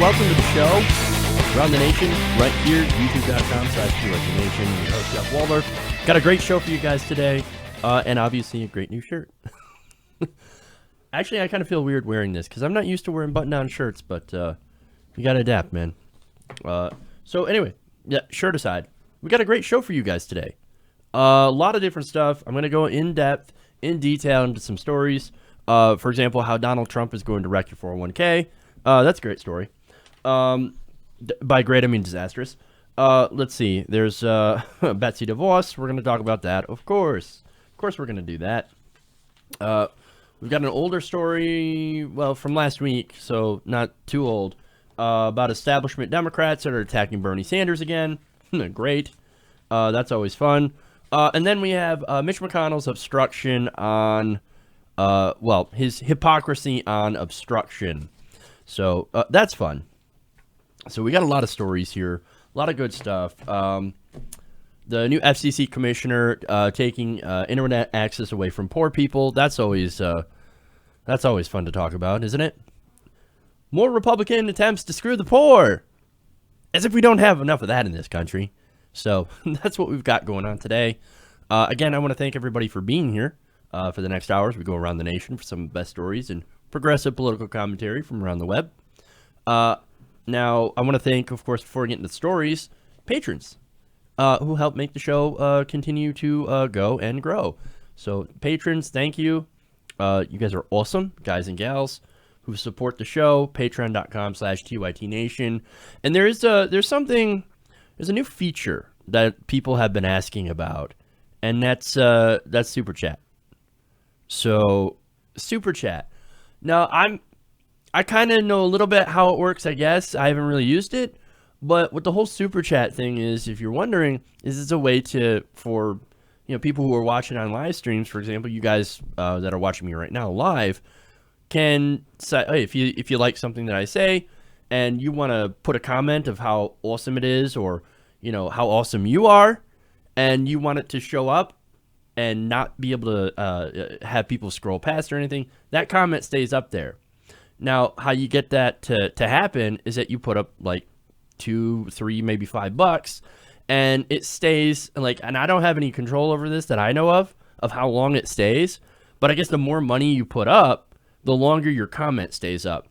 welcome to the show. Around the Nation, right here, youtube.com/Nation. Your host, Jeff Waldorf. Got a great show for you guys today, and obviously a great new shirt. Actually, I kind of feel weird wearing this, because I'm not used to wearing button-down shirts, but you got to adapt, man. So anyway, yeah, shirt aside, we got a great show for you guys today. A lot of different stuff. I'm going to go in depth, in detail into some stories. For example, how Donald Trump is going to wreck your 401k. That's a great story. By great, I mean disastrous. Let's see. There's Betsy DeVos. We're going to talk about that, of course. Of course we're going to do that. We've got an older story, well, from last week, so not too old, about establishment Democrats that are attacking Bernie Sanders again. Great. That's always fun. And then we have Mitch McConnell's obstruction on, well, his hypocrisy on obstruction. So that's fun. So we got a lot of stories here, a lot of good stuff. The new FCC commissioner taking internet access away from poor people. That's always fun to talk about, isn't it? More Republican attempts to screw the poor. As if we don't have enough of that in this country. So that's what we've got going on today. Again, I want to thank everybody for being here for the next hours. We go around the nation for some of the best stories and progressive political commentary from around the web. Now, I want to thank, of course, before we get into the stories, patrons who help make the show continue to go and grow. So, patrons, thank you. You guys are awesome, guys and gals who support the show. Patreon.com/TYTNation. And there's a new feature that people have been asking about, and that's Super Chat. So, Super Chat. Now, I kind of know a little bit how it works, I guess. I haven't really used it. But what the whole Super Chat thing is, if you're wondering, is it's a way for people who are watching on live streams, for example, you guys that are watching me right now live, can say, hey, if you like something that I say, and you want to put a comment of how awesome it is, or how awesome you are, and you want it to show up and not be able to have people scroll past or anything, that comment stays up there. Now, how you get that to happen is that you put up like $2, $3, maybe $5, and it stays and I don't have any control over this that I know of how long it stays. But I guess the more money you put up, the longer your comment stays up.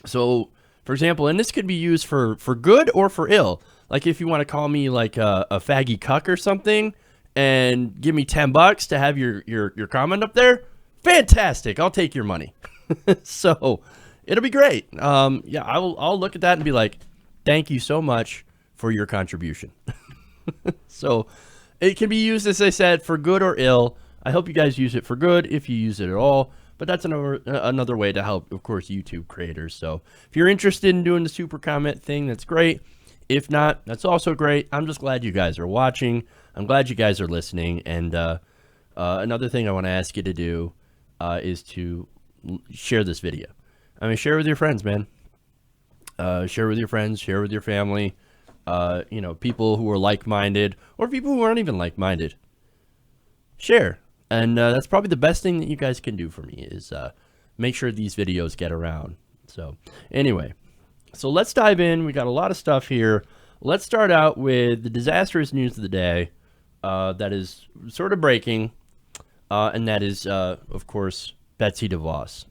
So, for example, and this could be used for good or for ill. Like if you want to call me like a faggy cuck or something, and give me $10 to have your comment up there, fantastic. I'll take your money. So it'll be great. Yeah, I'll look at that and be like, thank you so much for your contribution. So it can be used, as I said, for good or ill. I hope you guys use it for good if you use it at all. But that's another way to help, of course, YouTube creators. So if you're interested in doing the super comment thing, that's great. If not, that's also great. I'm just glad you guys are watching. I'm glad you guys are listening. And another thing I want to ask you to do is to share this video. I mean, share with your friends, man. Share with your friends. Share with your family. People who are like-minded or people who aren't even like-minded. Share. And that's probably the best thing that you guys can do for me is make sure these videos get around. So anyway, so let's dive in. We got a lot of stuff here. Let's start out with the disastrous news of the day that is sort of breaking, and that is, of course, Betsy DeVos.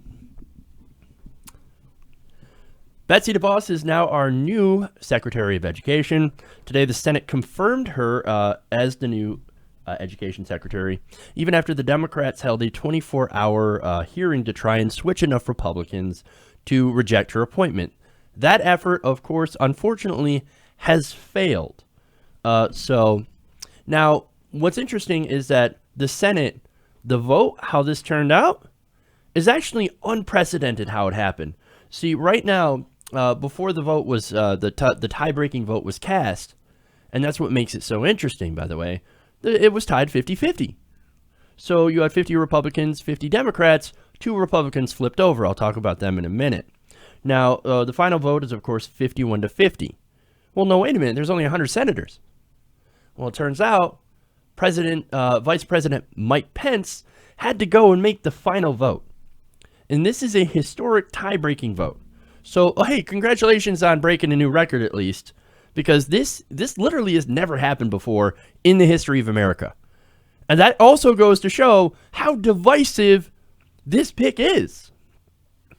Betsy DeVos is now our new Secretary of Education. Today, the Senate confirmed her as the new Education Secretary, even after the Democrats held a 24-hour hearing to try and switch enough Republicans to reject her appointment. That effort, of course, unfortunately, has failed. So now, what's interesting is that the Senate, the vote, how this turned out, is actually unprecedented how it happened. See, right now, before the vote was, the tie-breaking vote was cast, and that's what makes it so interesting, by the way, it was tied 50-50. So you had 50 Republicans, 50 Democrats, 2 Republicans flipped over. I'll talk about them in a minute. Now, the final vote is, of course, 51-50. Well, no, wait a minute. There's only 100 senators. Well, it turns out Vice President Mike Pence had to go and make the final vote. And this is a historic tie-breaking vote. So, hey, congratulations on breaking a new record at least, because this literally has never happened before in the history of America. And that also goes to show how divisive this pick is.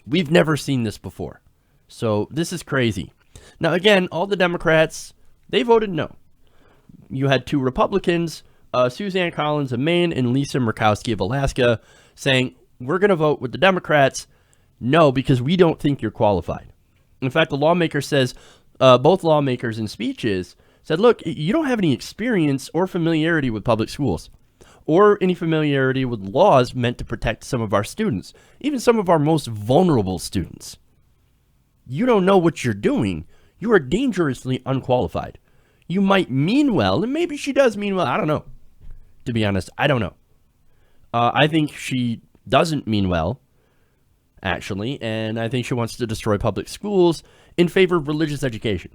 We've never seen this before. So this is crazy. Now, again, all the Democrats, they voted no. You had two Republicans, Suzanne Collins of Maine and Lisa Murkowski of Alaska, saying, we're going to vote with the Democrats. No, because we don't think you're qualified. In fact, the lawmaker says, both lawmakers in speeches said, look, you don't have any experience or familiarity with public schools or any familiarity with laws meant to protect some of our students, even some of our most vulnerable students. You don't know what you're doing. You are dangerously unqualified. You might mean well, and maybe she does mean well. I don't know. To be honest, I don't know. I think she doesn't mean well, actually, and I think she wants to destroy public schools in favor of religious education.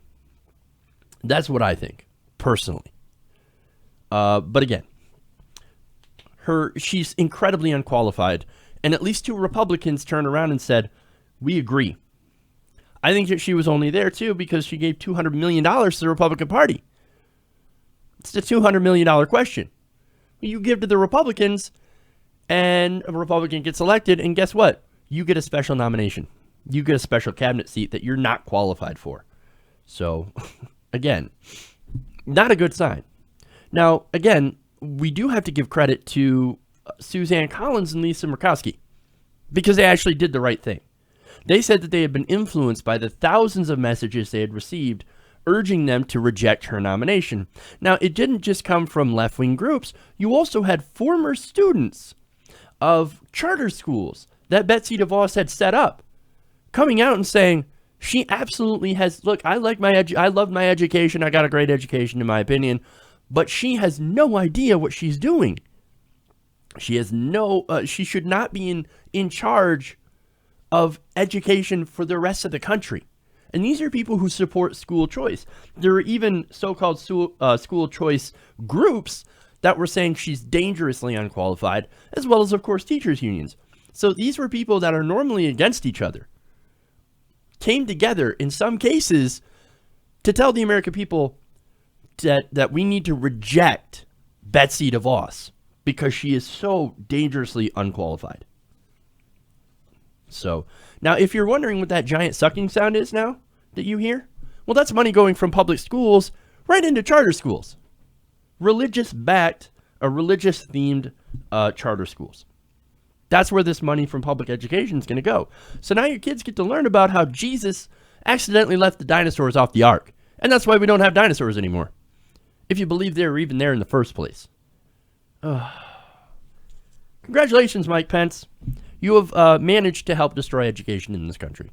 That's what I think, personally. But again, she's incredibly unqualified, and at least two Republicans turned around and said, we agree. I think that she was only there, too, because she gave $200 million to the Republican Party. It's the $200 million question. You give to the Republicans, and a Republican gets elected, and guess what? You get a special nomination. You get a special cabinet seat that you're not qualified for. So, again, not a good sign. Now, again, we do have to give credit to Suzanne Collins and Lisa Murkowski because they actually did the right thing. They said that they had been influenced by the thousands of messages they had received urging them to reject her nomination. Now, it didn't just come from left-wing groups. You also had former students of charter schools that Betsy DeVos had set up coming out and saying, she absolutely has, look, I love my education. I got a great education in my opinion, but she has no idea what she's doing. She has she should not be in charge of education for the rest of the country. And these are people who support school choice. There are even so-called school choice groups that were saying she's dangerously unqualified, as well as, of course, teachers' unions. So these were people that are normally against each other, came together in some cases to tell the American people that we need to reject Betsy DeVos because she is so dangerously unqualified. So now, if you're wondering what that giant sucking sound is now that you hear, well, that's money going from public schools right into charter schools, religious-backed, religious-themed charter schools. That's where this money from public education is going to go. So now your kids get to learn about how Jesus accidentally left the dinosaurs off the ark, and that's why we don't have dinosaurs anymore, if you believe they were even there in the first place. Congratulations, Mike Pence. You have managed to help destroy education in this country.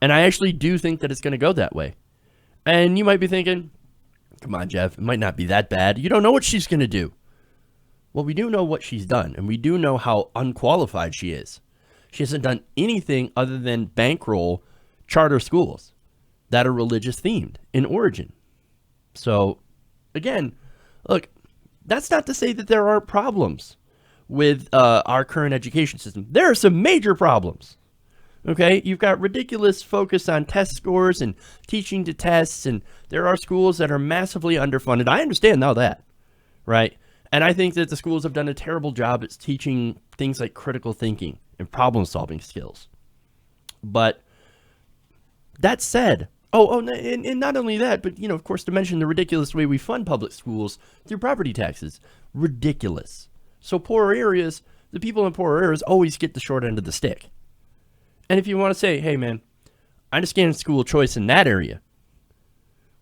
And I actually do think that it's going to go that way. And you might be thinking, come on, Jeff, it might not be that bad. You don't know what she's going to do. Well, we do know what she's done, and we do know how unqualified she is. She hasn't done anything other than bankroll charter schools that are religious themed in origin. So, again, look, that's not to say that there aren't problems with our current education system. There are some major problems. Okay, you've got ridiculous focus on test scores and teaching to tests, and there are schools that are massively underfunded. I understand all that, right? And I think that the schools have done a terrible job at teaching things like critical thinking and problem-solving skills. But that said, and not only that, but, of course, to mention the ridiculous way we fund public schools through property taxes. Ridiculous. So poorer areas, the people in poorer areas always get the short end of the stick. And if you want to say, hey, man, I understand school choice in that area.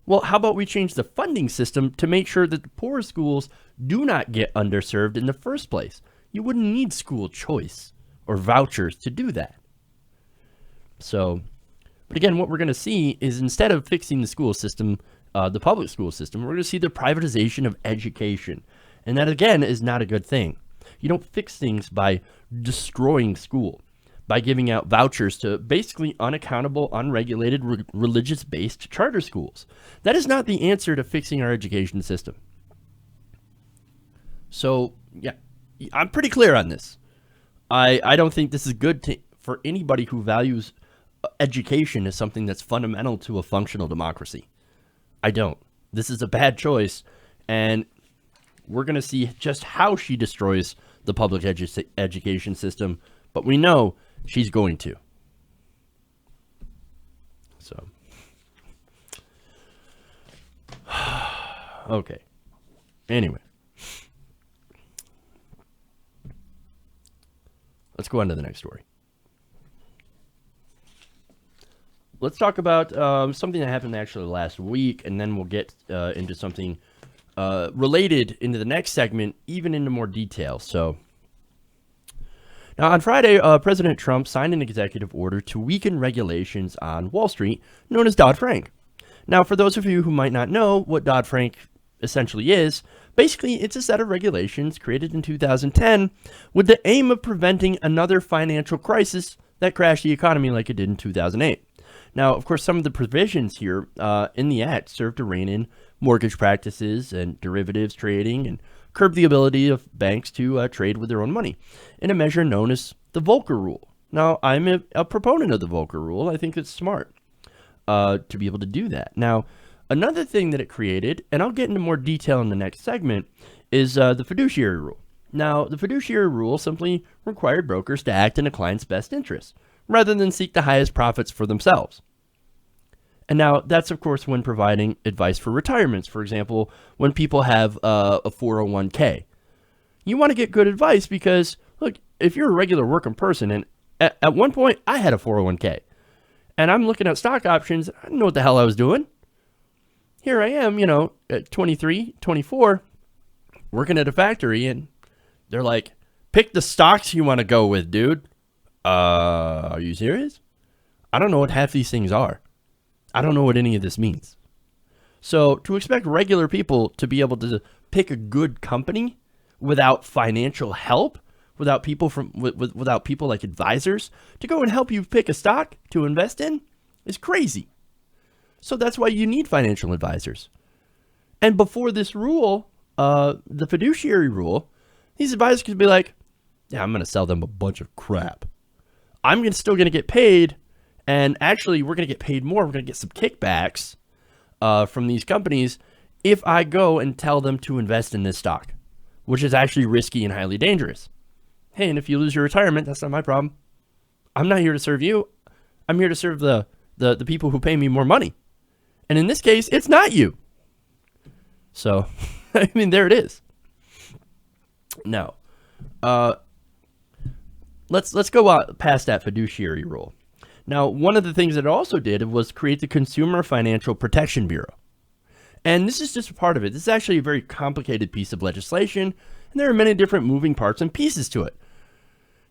Well, how about we change the funding system to make sure that the poorer schools do not get underserved in the first place? You wouldn't need school choice or vouchers to do that. So, but again, what we're going to see is instead of fixing the school system, the public school system, we're going to see the privatization of education. And that, again, is not a good thing. You don't fix things by destroying school, by giving out vouchers to basically unaccountable, unregulated, religious-based charter schools. That is not the answer to fixing our education system. So, yeah, I'm pretty clear on this. I don't think this is good for anybody who values education as something that's fundamental to a functional democracy. I don't. This is a bad choice, and we're going to see just how she destroys the public education system, but we know she's going to. So, okay. Anyway, let's go on to the next story. Let's talk about something that happened actually last week, and then we'll get into something related into the next segment, even into more detail. So, now on Friday, President Trump signed an executive order to weaken regulations on Wall Street, known as Dodd-Frank. Now, for those of you who might not know what Dodd-Frank essentially is, basically it's a set of regulations created in 2010 with the aim of preventing another financial crisis that crashed the economy like it did in 2008. Now, of course, some of the provisions here in the act serve to rein in mortgage practices and derivatives trading and curb the ability of banks to trade with their own money in a measure known as the Volcker Rule. Now, I'm a proponent of the Volcker Rule. I think it's smart to be able to do that. Now, another thing that it created, and I'll get into more detail in the next segment, is the fiduciary rule. Now, the fiduciary rule simply required brokers to act in a client's best interest, rather than seek the highest profits for themselves. And now that's, of course, when providing advice for retirements. For example, when people have a 401k. You want to get good advice because, look, if you're a regular working person, and at one point I had a 401k, and I'm looking at stock options, I didn't know what the hell I was doing. Here I am, at 23, 24, working at a factory, and they're like, pick the stocks you want to go with, dude. Are you serious? I don't know what half these things are. I don't know what any of this means. So to expect regular people to be able to pick a good company without financial help, without people without people like advisors to go and help you pick a stock to invest in is crazy. So that's why you need financial advisors. And before this rule, the fiduciary rule, these advisors could be like, yeah, I'm going to sell them a bunch of crap. I'm still going to get paid, and actually we're going to get paid more. We're going to get some kickbacks from these companies if I go and tell them to invest in this stock, which is actually risky and highly dangerous. Hey, and if you lose your retirement, that's not my problem. I'm not here to serve you. I'm here to serve the people who pay me more money. And in this case, it's not you. So, I mean, there it is. Now, let's go past that fiduciary rule. Now, one of the things that it also did was create the Consumer Financial Protection Bureau. And this is just a part of it. This is actually a very complicated piece of legislation, and there are many different moving parts and pieces to it.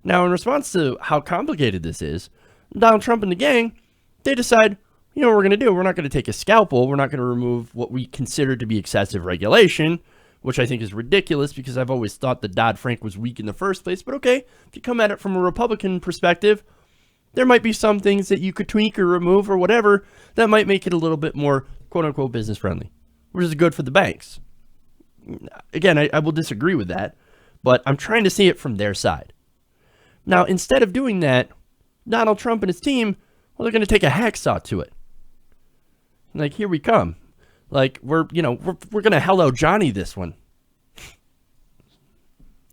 Now, in response to how complicated this is, Donald Trump and the gang, they decide, you know what we're going to do? We're not going to take a scalpel. We're not going to remove what we consider to be excessive regulation, which I think is ridiculous because I've always thought that Dodd-Frank was weak in the first place. But okay, if you come at it from a Republican perspective, there might be some things that you could tweak or remove or whatever that might make it a little bit more quote-unquote business-friendly, which is good for the banks. Again, I will disagree with that, but I'm trying to see it from their side. Now, instead of doing that, Donald Trump and his team, well, they're going to take a hacksaw to it. Like, here we come. Like, we're going to Hello Johnny this one.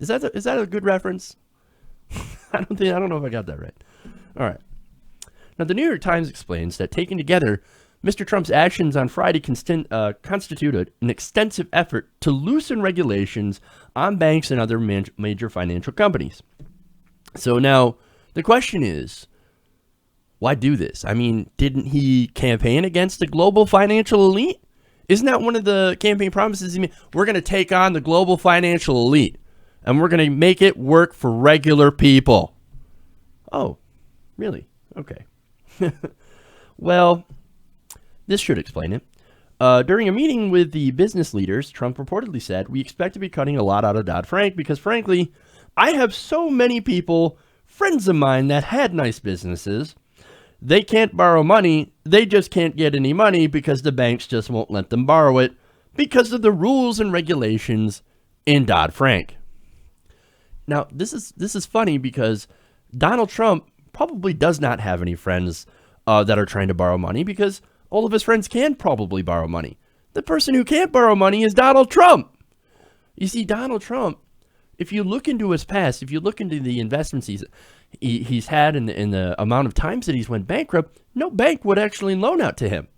Is that a good reference? I don't know if I got that right. All right. Now, the New York Times explains that taken together, Mr. Trump's actions on Friday constituted an extensive effort to loosen regulations on banks and other major financial companies. So now the question is, why do this? I mean, didn't he campaign against the global financial elite? Isn't that one of the campaign promises he made? We're going to take on the global financial elite, and we're going to make it work for regular people. Oh, really? Okay. Well, this should explain it. During a meeting with the business leaders, Trump reportedly said, we expect to be cutting a lot out of Dodd-Frank because, frankly, I have so many people, friends of mine, that had nice businesses. They can't borrow money. They just can't get any money because the banks just won't let them borrow it because of the rules and regulations in Dodd-Frank. Now, this is funny because Donald Trump probably does not have any friends that are trying to borrow money because all of his friends can probably borrow money. The person who can't borrow money is Donald Trump. You see, Donald Trump, if you look into his past, if you look into the investments he's had in the amount of times that he's went bankrupt, no bank would actually loan out to him.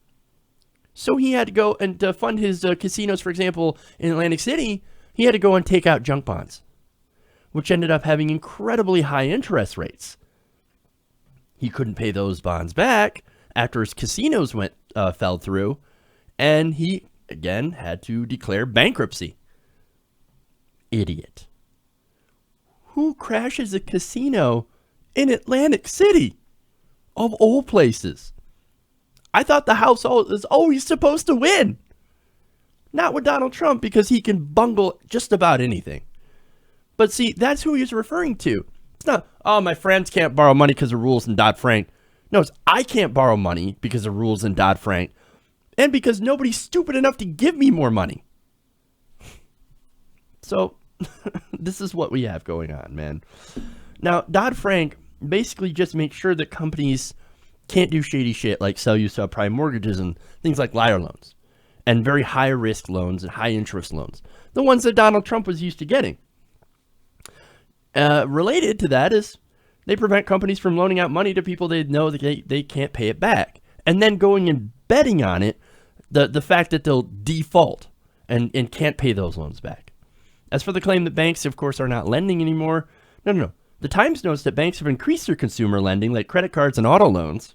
So he had to go and to fund his casinos, for example, in Atlantic City, he had to go and take out junk bonds, which ended up having incredibly high interest rates. He couldn't pay those bonds back after his casinos fell through, and he, again, had to declare bankruptcy. Idiot. Who crashes a casino in Atlantic City, of all places? I thought the house is always supposed to win. Not with Donald Trump, because he can bungle just about anything. But see, that's who he's referring to. It's not, oh, my friends can't borrow money because of rules in Dodd-Frank. No, it's I can't borrow money because of rules in Dodd-Frank. And because nobody's stupid enough to give me more money. So, this is what we have going on, man. Now, Dodd-Frank basically just makes sure that companies can't do shady shit like sell you subprime mortgages and things like liar loans and very high risk loans and high interest loans. The ones that Donald Trump was used to getting. Related to that is they prevent companies from loaning out money to people they know that they can't pay it back. And then going and betting on it, the fact that they'll default and can't pay those loans back. As for the claim that banks, of course, are not lending anymore, no. The Times notes that banks have increased their consumer lending, like credit cards and auto loans,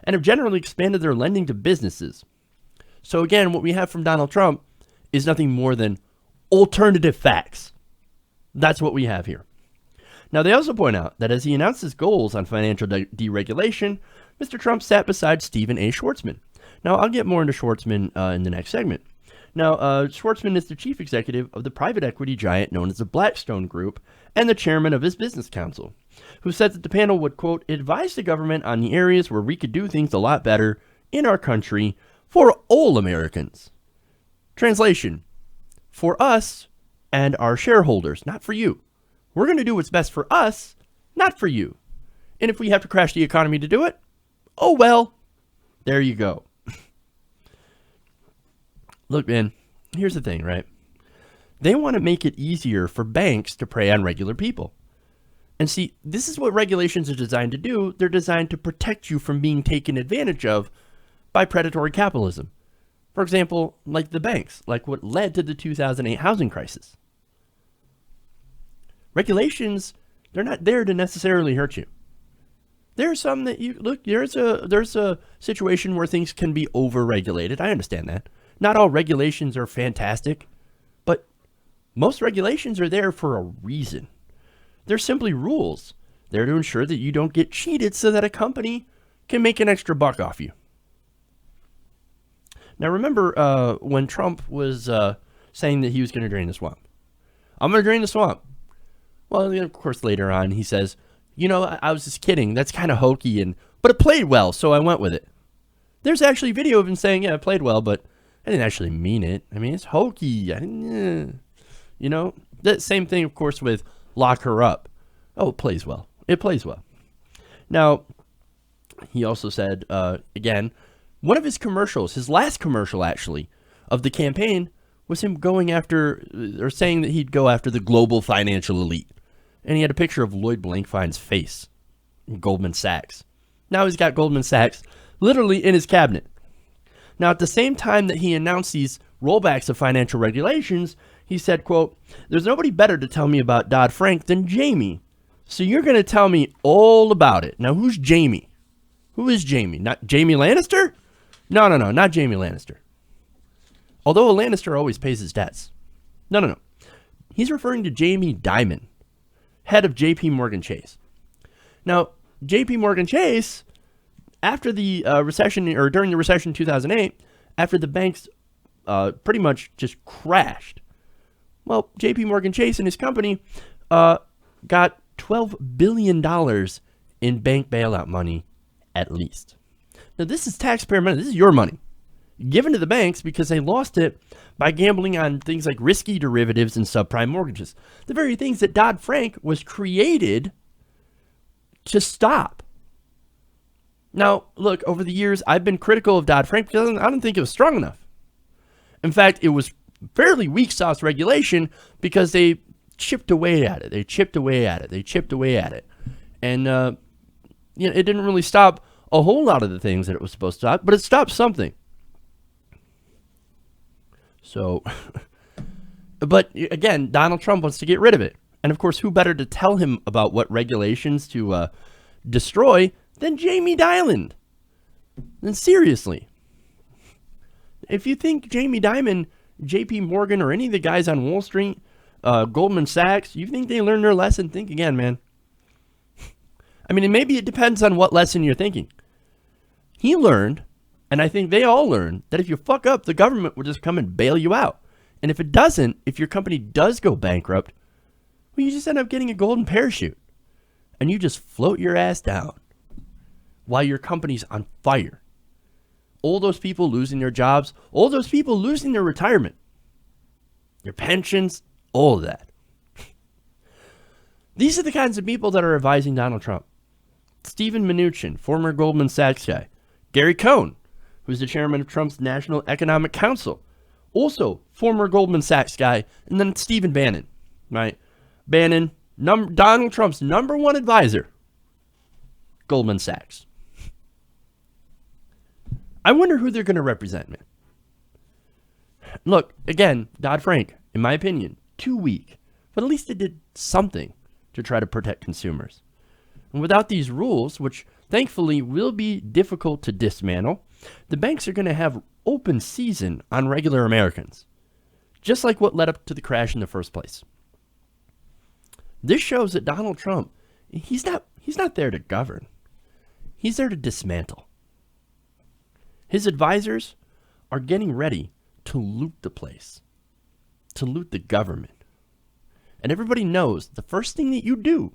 and have generally expanded their lending to businesses. So again, what we have from Donald Trump is nothing more than alternative facts. That's what we have here. Now, they also point out that as he announced his goals on financial deregulation, Mr. Trump sat beside Stephen A. Schwarzman. Now, I'll get more into Schwarzman in the next segment. Now, Schwarzman is the chief executive of the private equity giant known as the Blackstone Group and the chairman of his business council, who said that the panel would, quote, advise the government on the areas where we could do things a lot better in our country for all Americans. Translation, for us and our shareholders, not for you. We're going to do what's best for us, not for you. And if we have to crash the economy to do it, oh well, there you go. Look, man, here's the thing, right? They want to make it easier for banks to prey on regular people. And see, this is what regulations are designed to do. They're designed to protect you from being taken advantage of by predatory capitalism. For example, like the banks, like what led to the 2008 housing crisis. Regulations, they're not there to necessarily hurt you. There are some that there's a situation where things can be over-regulated. I understand that. Not all regulations are fantastic, but most regulations are there for a reason. They're simply rules. They're to ensure that you don't get cheated so that a company can make an extra buck off you. Now remember when Trump was saying that he was going to drain the swamp. I'm going to drain the swamp. Well, of course, later on he says, you know, I was just kidding. That's kind of hokey, but it played well, so I went with it. There's actually video of him saying, yeah, it played well, but I didn't actually mean it. I mean, it's hokey. I didn't, you know, that same thing, of course, with lock her up. Oh, it plays well. It plays well. Now, he also said, again, one of his commercials, his last commercial, actually, of the campaign was him going after, or saying that he'd go after the global financial elite. And he had a picture of Lloyd Blankfein's face in Goldman Sachs. Now he's got Goldman Sachs literally in his cabinet. Now, at the same time that he announced these rollbacks of financial regulations, he said, quote, there's nobody better to tell me about Dodd-Frank than Jamie. So you're going to tell me all about it. Now, who's Jamie? Who is Jamie? Not Jamie Lannister? No, not Jamie Lannister. Although a Lannister always pays his debts. No. He's referring to Jamie Dimon, head of J.P. Morgan Chase. Now, J.P. Morgan Chase, after the recession, or during the recession in 2008, after the banks pretty much just crashed, well, J.P. Morgan Chase and his company got $12 billion in bank bailout money, at least. Now, this is taxpayer money. This is your money given to the banks because they lost it by gambling on things like risky derivatives and subprime mortgages. The very things that Dodd-Frank was created to stop. Now, look, over the years, I've been critical of Dodd-Frank because I don't think it was strong enough. In fact, it was fairly weak sauce regulation because they chipped away at it. They chipped away at it. They chipped away at it. And, it didn't really stop a whole lot of the things that it was supposed to stop, but it stopped something. So, but again, Donald Trump wants to get rid of it. And of course, who better to tell him about what regulations to destroy than Jamie Dimon? And seriously, if you think Jamie Dimon, JP Morgan, or any of the guys on Wall Street, Goldman Sachs, you think they learned their lesson, think again, man. I mean, maybe it depends on what lesson you're thinking. He learned, and I think they all learned, that if you fuck up, the government will just come and bail you out. And if it doesn't, if your company does go bankrupt, well, you just end up getting a golden parachute. And you just float your ass down while your company's on fire. All those people losing their jobs, all those people losing their retirement, their pensions, all of that. These are the kinds of people that are advising Donald Trump. Steven Mnuchin, former Goldman Sachs guy. Gary Cohn, who's the chairman of Trump's National Economic Council, also former Goldman Sachs guy. And then Stephen Bannon, right? Bannon, Donald Trump's number one advisor, Goldman Sachs. I wonder who they're going to represent, man. Look, again, Dodd-Frank, in my opinion, too weak. But at least it did something to try to protect consumers. And without these rules, which thankfully will be difficult to dismantle, the banks are going to have open season on regular Americans, just like what led up to the crash in the first place. This shows that Donald Trump, he's not there to govern. He's there to dismantle. His advisors are getting ready to loot the place, to loot the government. And everybody knows the first thing that you do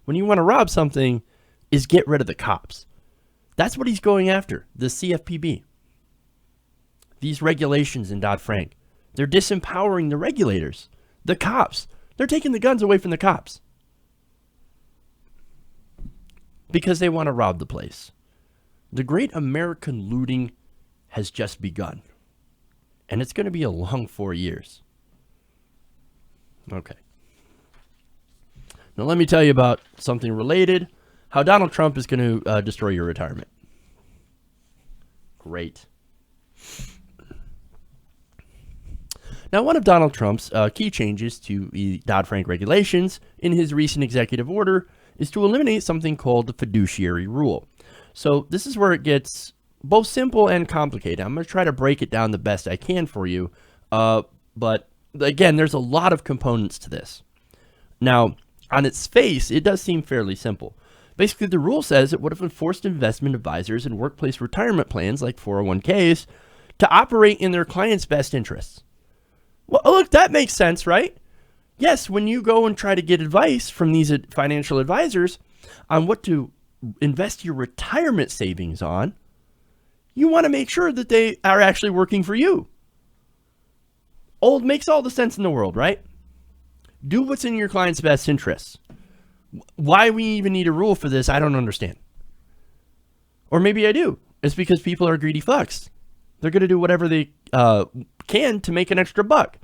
when you want to rob something is get rid of the cops. That's what he's going after, the CFPB. These regulations in Dodd-Frank, they're disempowering the regulators, the cops. They're taking the guns away from the cops because they want to rob the place. The great American looting has just begun, and it's going to be a long 4 years. Okay. Now let me tell you about something related, how Donald Trump is going to destroy your retirement. Great. Now, one of Donald Trump's key changes to the Dodd-Frank regulations in his recent executive order is to eliminate something called the fiduciary rule. So this is where it gets both simple and complicated. I'm going to try to break it down the best I can for you. But again, there's a lot of components to this. Now, on its face, it does seem fairly simple. Basically, the rule says it would have enforced investment advisors and workplace retirement plans like 401ks to operate in their clients' best interests. Well, look, that makes sense, right? Yes, when you go and try to get advice from these financial advisors on what to invest your retirement savings on, you want to make sure that they are actually working for you. Makes all the sense in the world, right? Do what's in your client's best interests. Why we even need a rule for this, I don't understand. Or maybe I do. It's because people are greedy fucks. They're going to do whatever they can to make an extra buck.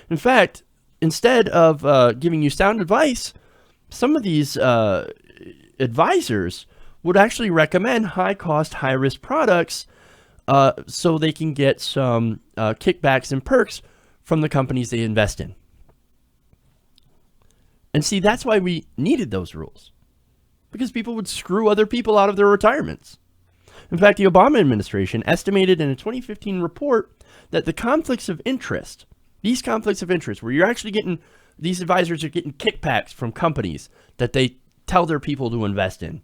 In fact, instead of giving you sound advice, some of these advisors would actually recommend high-cost, high-risk products so they can get some kickbacks and perks from the companies they invest in. And see, that's why we needed those rules, because people would screw other people out of their retirements. In fact, the Obama administration estimated in a 2015 report that the conflicts of interest, these conflicts of interest where you're actually getting, these advisors are getting kickbacks from companies that they tell their people to invest in,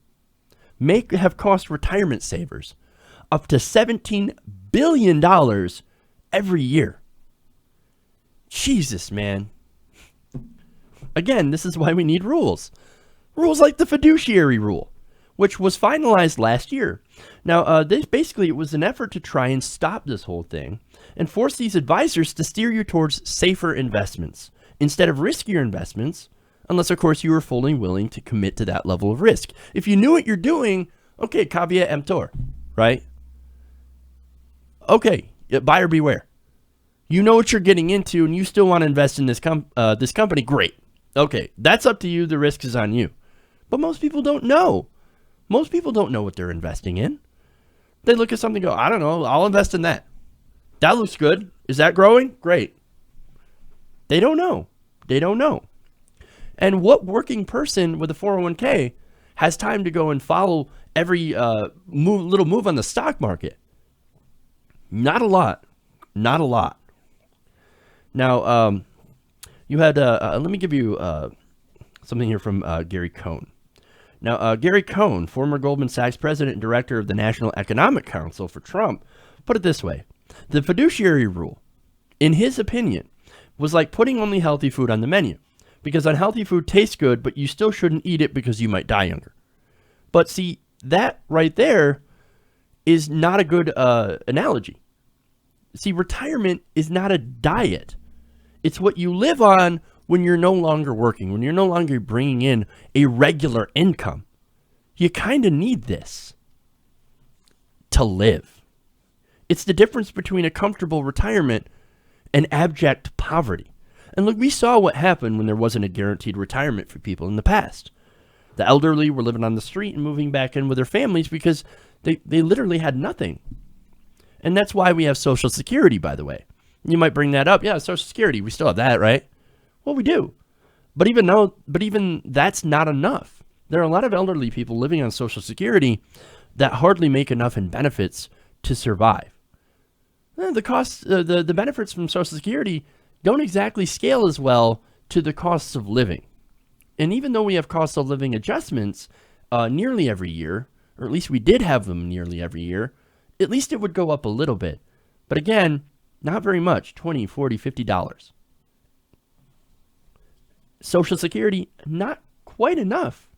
may have cost retirement savers up to $17 billion every year. Jesus, man. Again, this is why we need rules. Rules like the fiduciary rule, which was finalized last year. Now, this basically, it was an effort to try and stop this whole thing and force these advisors to steer you towards safer investments instead of riskier investments, unless, of course, you were fully willing to commit to that level of risk. If you knew what you're doing, Okay, caveat emptor, right? Okay, buyer beware. You know what you're getting into, and you still want to invest in this company. Great. Okay, that's up to you. The risk is on you. But most people don't know. Most people don't know what they're investing in. They look at something and go, I don't know, I'll invest in that. That looks good. Is that growing? Great. They don't know. They don't know. And what working person with a 401k has time to go and follow every little move on the stock market? Not a lot. Not a lot. Now, you had, let me give you something here from Gary Cohn. Now, Gary Cohn, former Goldman Sachs president and director of the National Economic Council for Trump, put it this way. The fiduciary rule, in his opinion, was like putting only healthy food on the menu. Because unhealthy food tastes good, but you still shouldn't eat it because you might die younger. But see, that right there is not a good analogy. See, retirement is not a diet. It's what you live on when you're no longer working, when you're no longer bringing in a regular income. You kind of need this to live. It's the difference between a comfortable retirement and abject poverty. And look, we saw what happened when there wasn't a guaranteed retirement for people in the past. The elderly were living on the street and moving back in with their families because they literally had nothing. And that's why we have Social Security, by the way. You might bring that up. Yeah, Social Security, we still have that, right? Well, we do. But even that's not enough. There are a lot of elderly people living on Social Security that hardly make enough in benefits to survive. The costs, the benefits from Social Security don't exactly scale as well to the costs of living. And even though we have cost of living adjustments nearly every year, or at least we did have them nearly every year, at least it would go up a little bit. But again, not very much, $20, $40, $50. Social Security, not quite enough.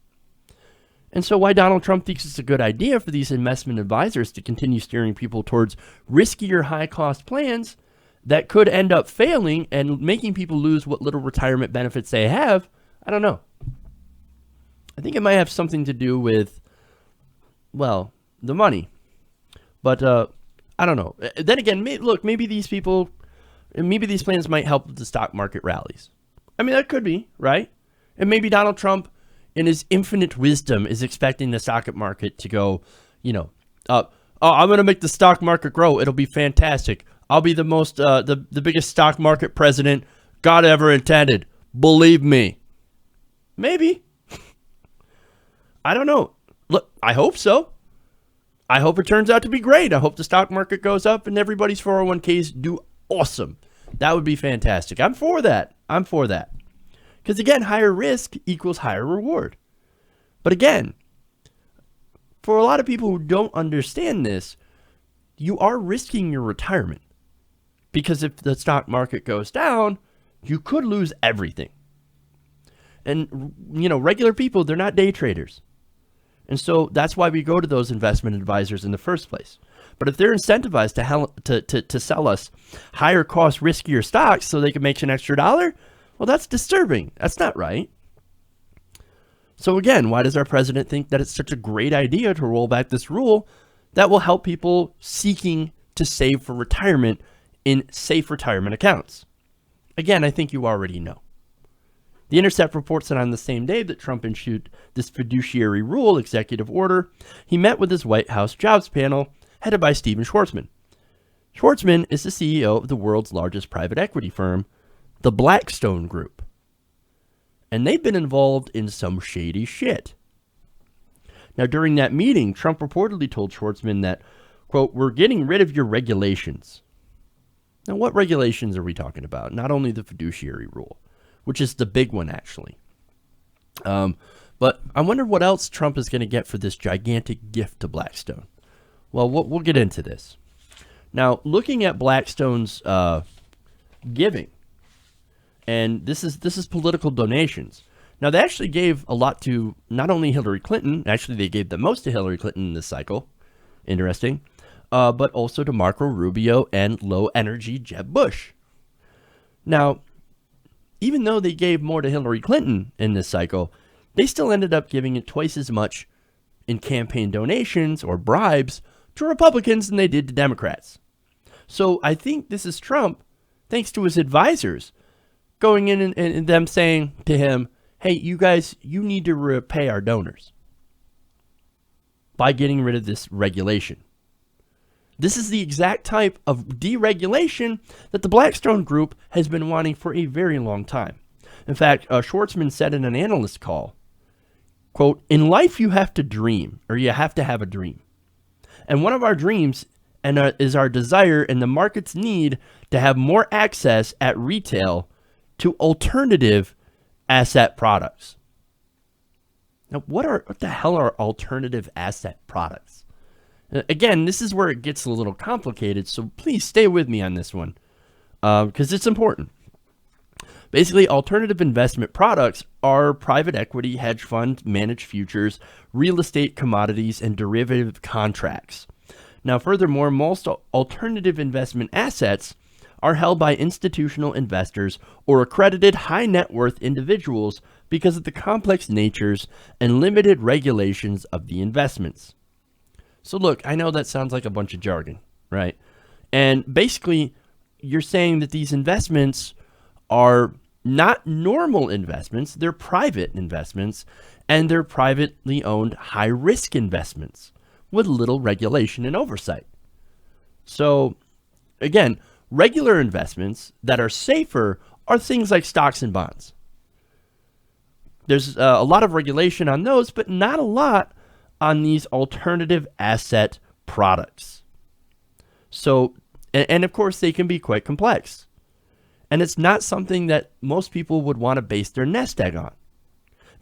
And so why Donald Trump thinks it's a good idea for these investment advisors to continue steering people towards riskier high-cost plans that could end up failing and making people lose what little retirement benefits they have, I don't know. I think it might have something to do with, well, the money. But I don't know. Then again, maybe these plans might help with the stock market rallies. I mean, that could be, right? And maybe Donald Trump, in his infinite wisdom, is expecting the stock market to go, I'm going to make the stock market grow. It'll be fantastic. I'll be the most, the biggest stock market president God ever intended. Believe me. Maybe. I don't know. Look, I hope so. I hope it turns out to be great. I hope the stock market goes up and everybody's 401ks do awesome. That would be fantastic. I'm for that. Because again, higher risk equals higher reward. But again, for a lot of people who don't understand this, you are risking your retirement. Because if the stock market goes down, you could lose everything. And, regular people, they're not day traders. And so that's why we go to those investment advisors in the first place. But if they're incentivized to sell us higher cost, riskier stocks so they can make an extra dollar, well, that's disturbing. That's not right. So again, why does our president think that it's such a great idea to roll back this rule that will help people seeking to save for retirement in safe retirement accounts? Again, I think you already know. The Intercept reports that on the same day that Trump issued this fiduciary rule executive order, he met with his White House jobs panel headed by Steven Schwarzman. Schwarzman is the CEO of the world's largest private equity firm, the Blackstone Group. And they've been involved in some shady shit. Now, during that meeting, Trump reportedly told Schwarzman that, quote, "We're getting rid of your regulations." Now, what regulations are we talking about? Not only the fiduciary rule, which is the big one, actually. But I wonder what else Trump is going to get for this gigantic gift to Blackstone. Well, we'll get into this. Now, looking at Blackstone's giving, and this is political donations. Now, they actually gave a lot to not only Hillary Clinton, actually they gave the most to Hillary Clinton in this cycle, interesting, but also to Marco Rubio and low-energy Jeb Bush. Now, even though they gave more to Hillary Clinton in this cycle, they still ended up giving it twice as much in campaign donations or bribes to Republicans than they did to Democrats. So I think this is Trump, thanks to his advisors, going in and them saying to him, hey, you guys, you need to repay our donors by getting rid of this regulation. This is the exact type of deregulation that the Blackstone Group has been wanting for a very long time. In fact, Schwartzman said in an analyst call, quote, in life you have to dream, or you have to have a dream. And one of our dreams is our desire and the market's need to have more access at retail to alternative asset products. Now, what the hell are alternative asset products? Again, this is where it gets a little complicated, so please stay with me on this one, because it's important. Basically, alternative investment products are private equity, hedge fund, managed futures, real estate, commodities, and derivative contracts. Now, furthermore, most alternative investment assets are held by institutional investors or accredited high net worth individuals because of the complex natures and limited regulations of the investments. So look, I know that sounds like a bunch of jargon, right? And basically, you're saying that these investments are not normal investments, they're private investments, and they're privately owned high-risk investments with little regulation and oversight. So, again, regular investments that are safer are things like stocks and bonds. There's a lot of regulation on those, but not a lot on these alternative asset products. So, and of course, they can be quite complex. And it's not something that most people would want to base their nest egg on.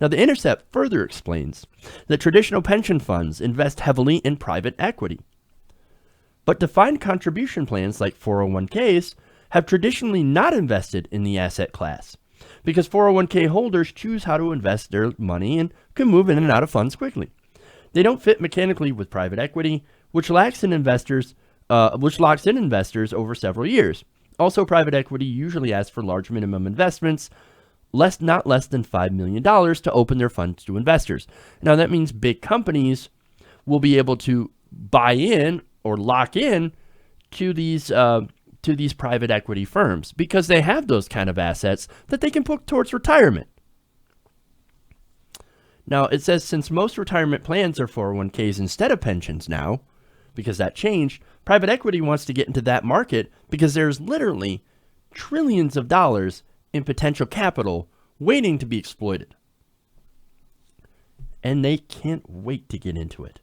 Now, The Intercept further explains that traditional pension funds invest heavily in private equity. But defined contribution plans like 401ks have traditionally not invested in the asset class because 401k holders choose how to invest their money and can move in and out of funds quickly. They don't fit mechanically with private equity, which locks in investors over several years. Also, private equity usually asks for large minimum investments, not less than $5 million to open their funds to investors. Now, that means big companies will be able to buy in or lock in to these private equity firms because they have those kind of assets that they can put towards retirement. Now, it says since most retirement plans are 401ks instead of pensions now, because that changed, private equity wants to get into that market because there's literally trillions of dollars in potential capital waiting to be exploited. And they can't wait to get into it.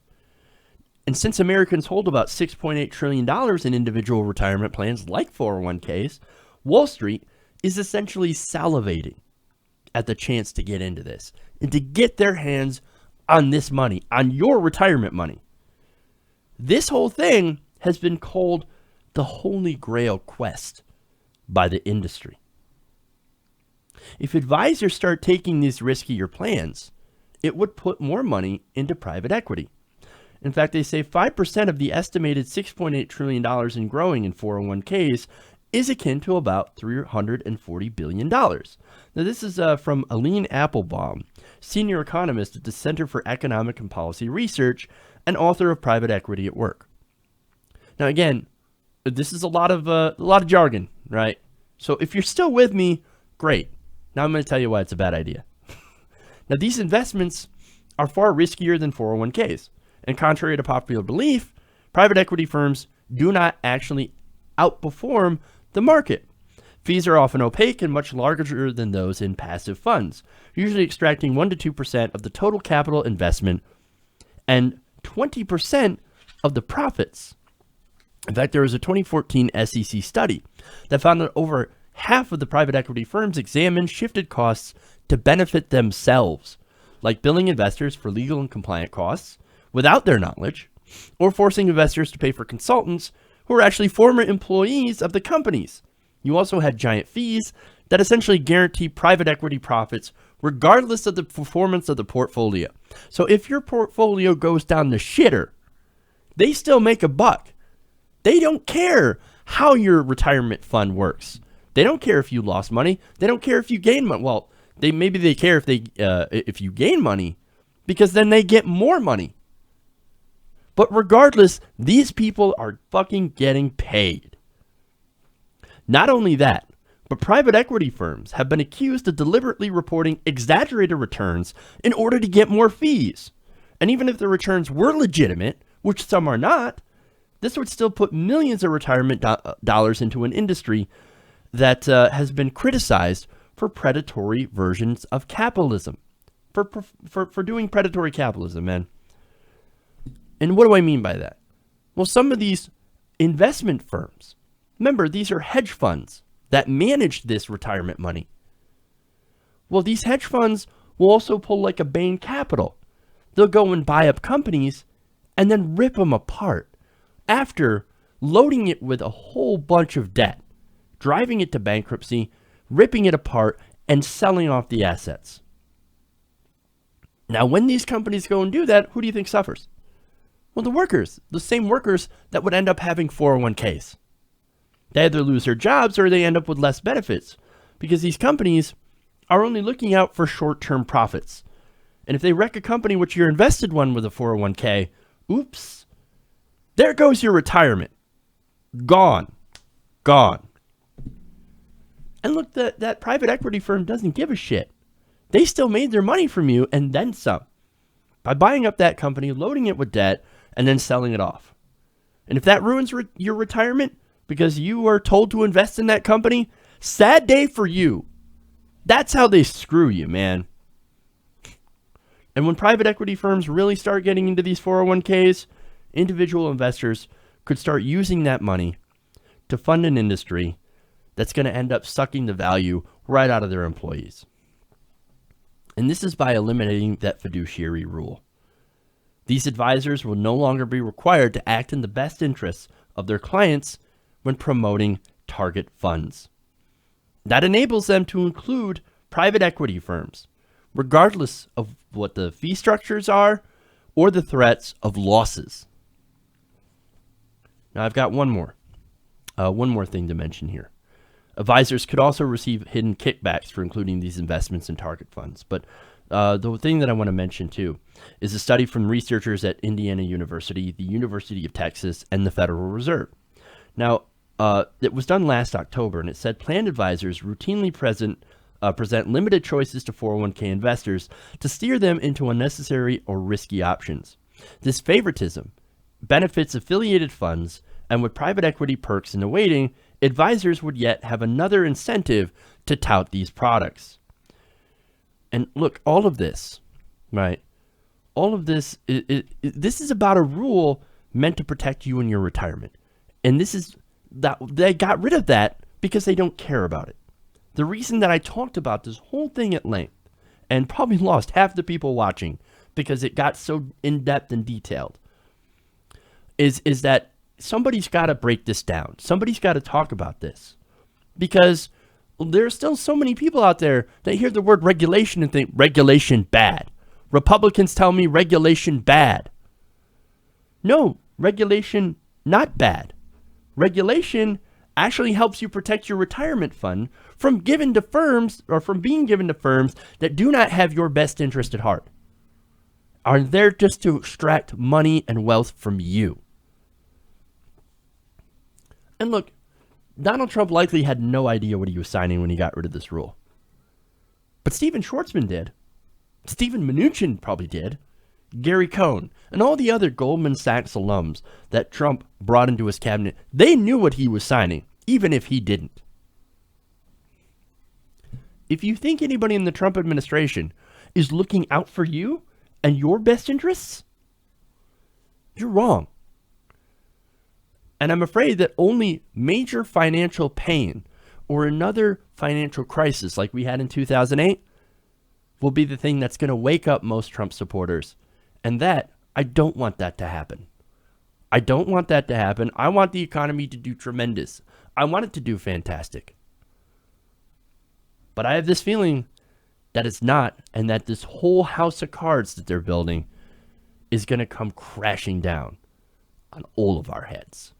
And since Americans hold about $6.8 trillion in individual retirement plans like 401ks, Wall Street is essentially salivating at the chance to get into this and to get their hands on this money, on your retirement money. This whole thing has been called the Holy Grail quest by the industry. If advisors start taking these riskier plans, it would put more money into private equity. In fact, they say 5% of the estimated $6.8 trillion in growing in 401ks is akin to about $340 billion. Now, this is from Aline Applebaum, senior economist at the Center for Economic and Policy Research and author of Private Equity at Work. Now, again, this is a lot of jargon, right? So if you're still with me, great. Now I'm going to tell you why it's a bad idea. Now, these investments are far riskier than 401ks. And contrary to popular belief, private equity firms do not actually outperform the market. Fees are often opaque and much larger than those in passive funds, usually extracting 1% to 2% of the total capital investment and 20% of the profits. In fact, there was a 2014 SEC study that found that over half of the private equity firms examined shifted costs to benefit themselves, like billing investors for legal and compliant costs without their knowledge, or forcing investors to pay for consultants who are actually former employees of the companies. You also had giant fees that essentially guarantee private equity profits regardless of the performance of the portfolio. So if your portfolio goes down the shitter, they still make a buck. They don't care how your retirement fund works. They don't care if you lost money. They don't care if you gain money. Well, they care if you gain money, because then they get more money But regardless, these people are fucking getting paid. Not only that, but private equity firms have been accused of deliberately reporting exaggerated returns in order to get more fees. And even if the returns were legitimate, which some are not, this would still put millions of retirement dollars into an industry that has been criticized for predatory versions of capitalism. For doing predatory capitalism, man. And what do I mean by that? Well, some of these investment firms, remember, these are hedge funds that manage this retirement money. Well, these hedge funds will also pull like a Bain Capital. They'll go and buy up companies and then rip them apart after loading it with a whole bunch of debt, driving it to bankruptcy, ripping it apart, and selling off the assets. Now, when these companies go and do that, who do you think suffers? Well, the workers, the same workers that would end up having 401ks. They either lose their jobs or they end up with less benefits because these companies are only looking out for short-term profits. And if they wreck a company which you're invested one with a 401k, oops, there goes your retirement. Gone. Gone. And look, that private equity firm doesn't give a shit. They still made their money from you and then some by buying up that company, loading it with debt, and then selling it off. And if that ruins your retirement because you are told to invest in that company, sad day for you. That's how they screw you, man. And when private equity firms really start getting into these 401ks, individual investors could start using that money to fund an industry that's going to end up sucking the value right out of their employees. And this is by eliminating that fiduciary rule. These advisors will no longer be required to act in the best interests of their clients when promoting target funds. That enables them to include private equity firms, regardless of what the fee structures are or the threats of losses. Now, I've got one more thing to mention here. Advisors could also receive hidden kickbacks for including these investments in target funds. But the thing that I want to mention too is a study from researchers at Indiana University, the University of Texas, and the Federal Reserve. Now, it was done last October, and it said plan advisors routinely present limited choices to 401k investors to steer them into unnecessary or risky options. This favoritism benefits affiliated funds, and with private equity perks in awaiting, advisors would yet have another incentive to tout these products. And look, all of this, right? All of this, this is about a rule meant to protect you in your retirement. And this is that they got rid of that because they don't care about it. The reason that I talked about this whole thing at length and probably lost half the people watching because it got so in-depth and detailed is that somebody's got to break this down. Somebody's got to talk about this because there's still so many people out there that hear the word regulation and think regulation bad. Republicans tell me regulation bad. No, regulation not bad. Regulation actually helps you protect your retirement fund from being given to firms that do not have your best interest at heart. Are there just to extract money and wealth from you. And look, Donald Trump likely had no idea what he was signing when he got rid of this rule. But Steven Schwartzman did. Steven Mnuchin probably did. Gary Cohn, and all the other Goldman Sachs alums that Trump brought into his cabinet, they knew what he was signing, even if he didn't. If you think anybody in the Trump administration is looking out for you and your best interests, you're wrong. And I'm afraid that only major financial pain or another financial crisis like we had in 2008 will be the thing that's going to wake up most Trump supporters. And that, I don't want that to happen. I don't want that to happen. I want the economy to do tremendous. I want it to do fantastic. But I have this feeling that it's not, and that this whole house of cards that they're building is going to come crashing down on all of our heads.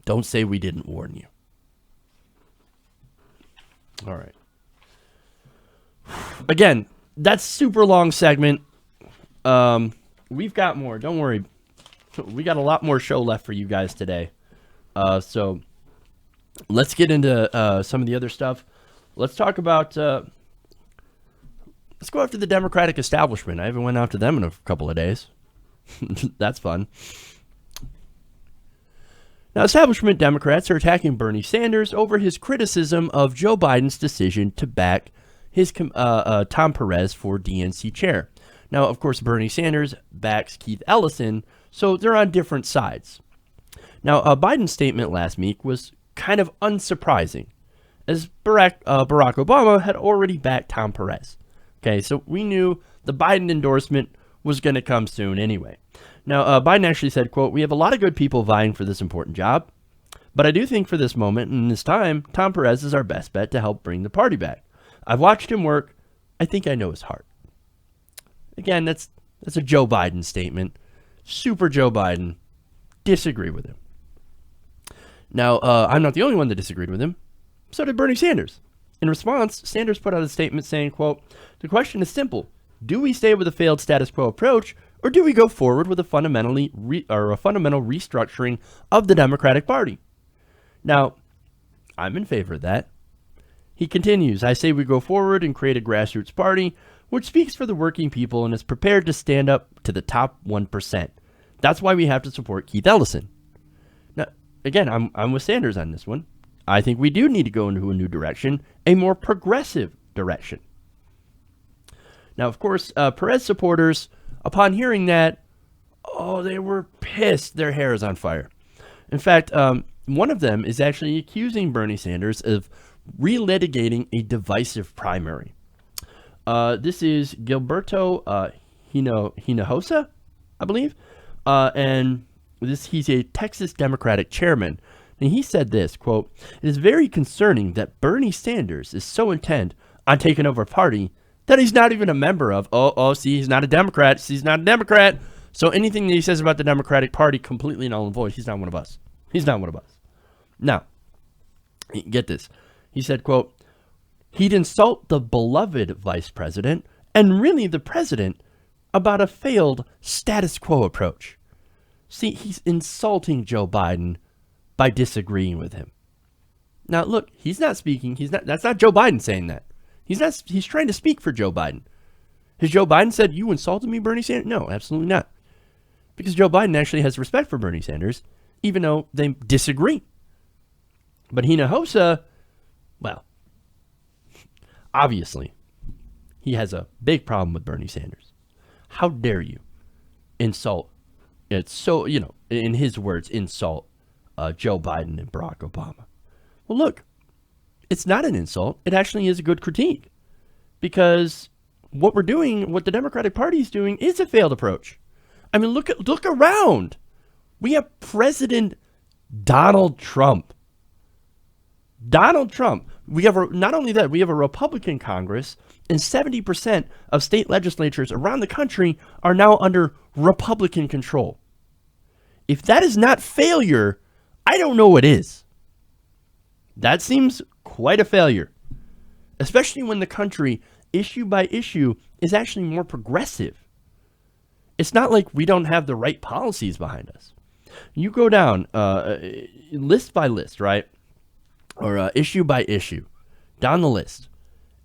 Don't say we didn't warn you. All right. Again, that's super long segment. we've got more. Don't worry. We got a lot more show left for you guys today. So let's get into some of the other stuff. Let's talk about... let's go after the Democratic establishment. I haven't went after them in a couple of days. That's fun. Now, establishment Democrats are attacking Bernie Sanders over his criticism of Joe Biden's decision to back his Tom Perez for DNC chair. Now, of course, Bernie Sanders backs Keith Ellison, so they're on different sides. Now, Biden's statement last week was kind of unsurprising, as Barack Obama had already backed Tom Perez. Okay, so we knew the Biden endorsement was going to come soon anyway. Now, Biden actually said, quote, "We have a lot of good people vying for this important job, but I do think for this moment and this time, Tom Perez is our best bet to help bring the party back. I've watched him work. I think I know his heart." Again, that's a Joe Biden statement. Super Joe Biden. Disagree with him. Now, I'm not the only one that disagreed with him. So did Bernie Sanders. In response, Sanders put out a statement saying, quote, "The question is simple. Do we stay with a failed status quo approach, or do we go forward with a fundamental restructuring of the Democratic Party?" Now, I'm in favor of that. He continues, "I say we go forward and create a grassroots party which speaks for the working people and is prepared to stand up to the top 1%. That's why we have to support Keith Ellison." Now, again, I'm with Sanders on this one. I think we do need to go into a new direction, a more progressive direction. Now, of course, Perez supporters, upon hearing that, they were pissed. Their hair is on fire. In fact, one of them is actually accusing Bernie Sanders of relitigating a divisive primary. This is Gilberto Hinojosa, I believe, and he's a Texas Democratic chairman. And he said this, quote, "It is very concerning that Bernie Sanders is so intent on taking over a party that he's not even a member of." See, he's not a Democrat. See, he's not a Democrat. So anything that he says about the Democratic Party, completely null and void. He's not one of us. He's not one of us. Now, get this. He said, quote, "He'd insult the beloved vice president and really the president about a failed status quo approach." See, he's insulting Joe Biden by disagreeing with him. Now, look, he's not speaking. That's not Joe Biden saying that. He's trying to speak for Joe Biden. Has Joe Biden said, "You insulted me, Bernie Sanders"? No, absolutely not. Because Joe Biden actually has respect for Bernie Sanders, even though they disagree. But Hinojosa, well, obviously, he has a big problem with Bernie Sanders. How dare you insult, it's so, in his words, insult Joe Biden and Barack Obama. Well, look, it's not an insult. It actually is a good critique, because what we're doing, what the Democratic Party is doing, is a failed approach. I mean, look around. We have President Donald Trump. We have not only that, we have a Republican Congress, and 70% of state legislatures around the country are now under Republican control. If that is not failure, I don't know what is. That seems quite a failure, especially when the country, issue by issue, is actually more progressive. It's not like we don't have the right policies behind us. You go down list by list, right? Or issue by issue, down the list.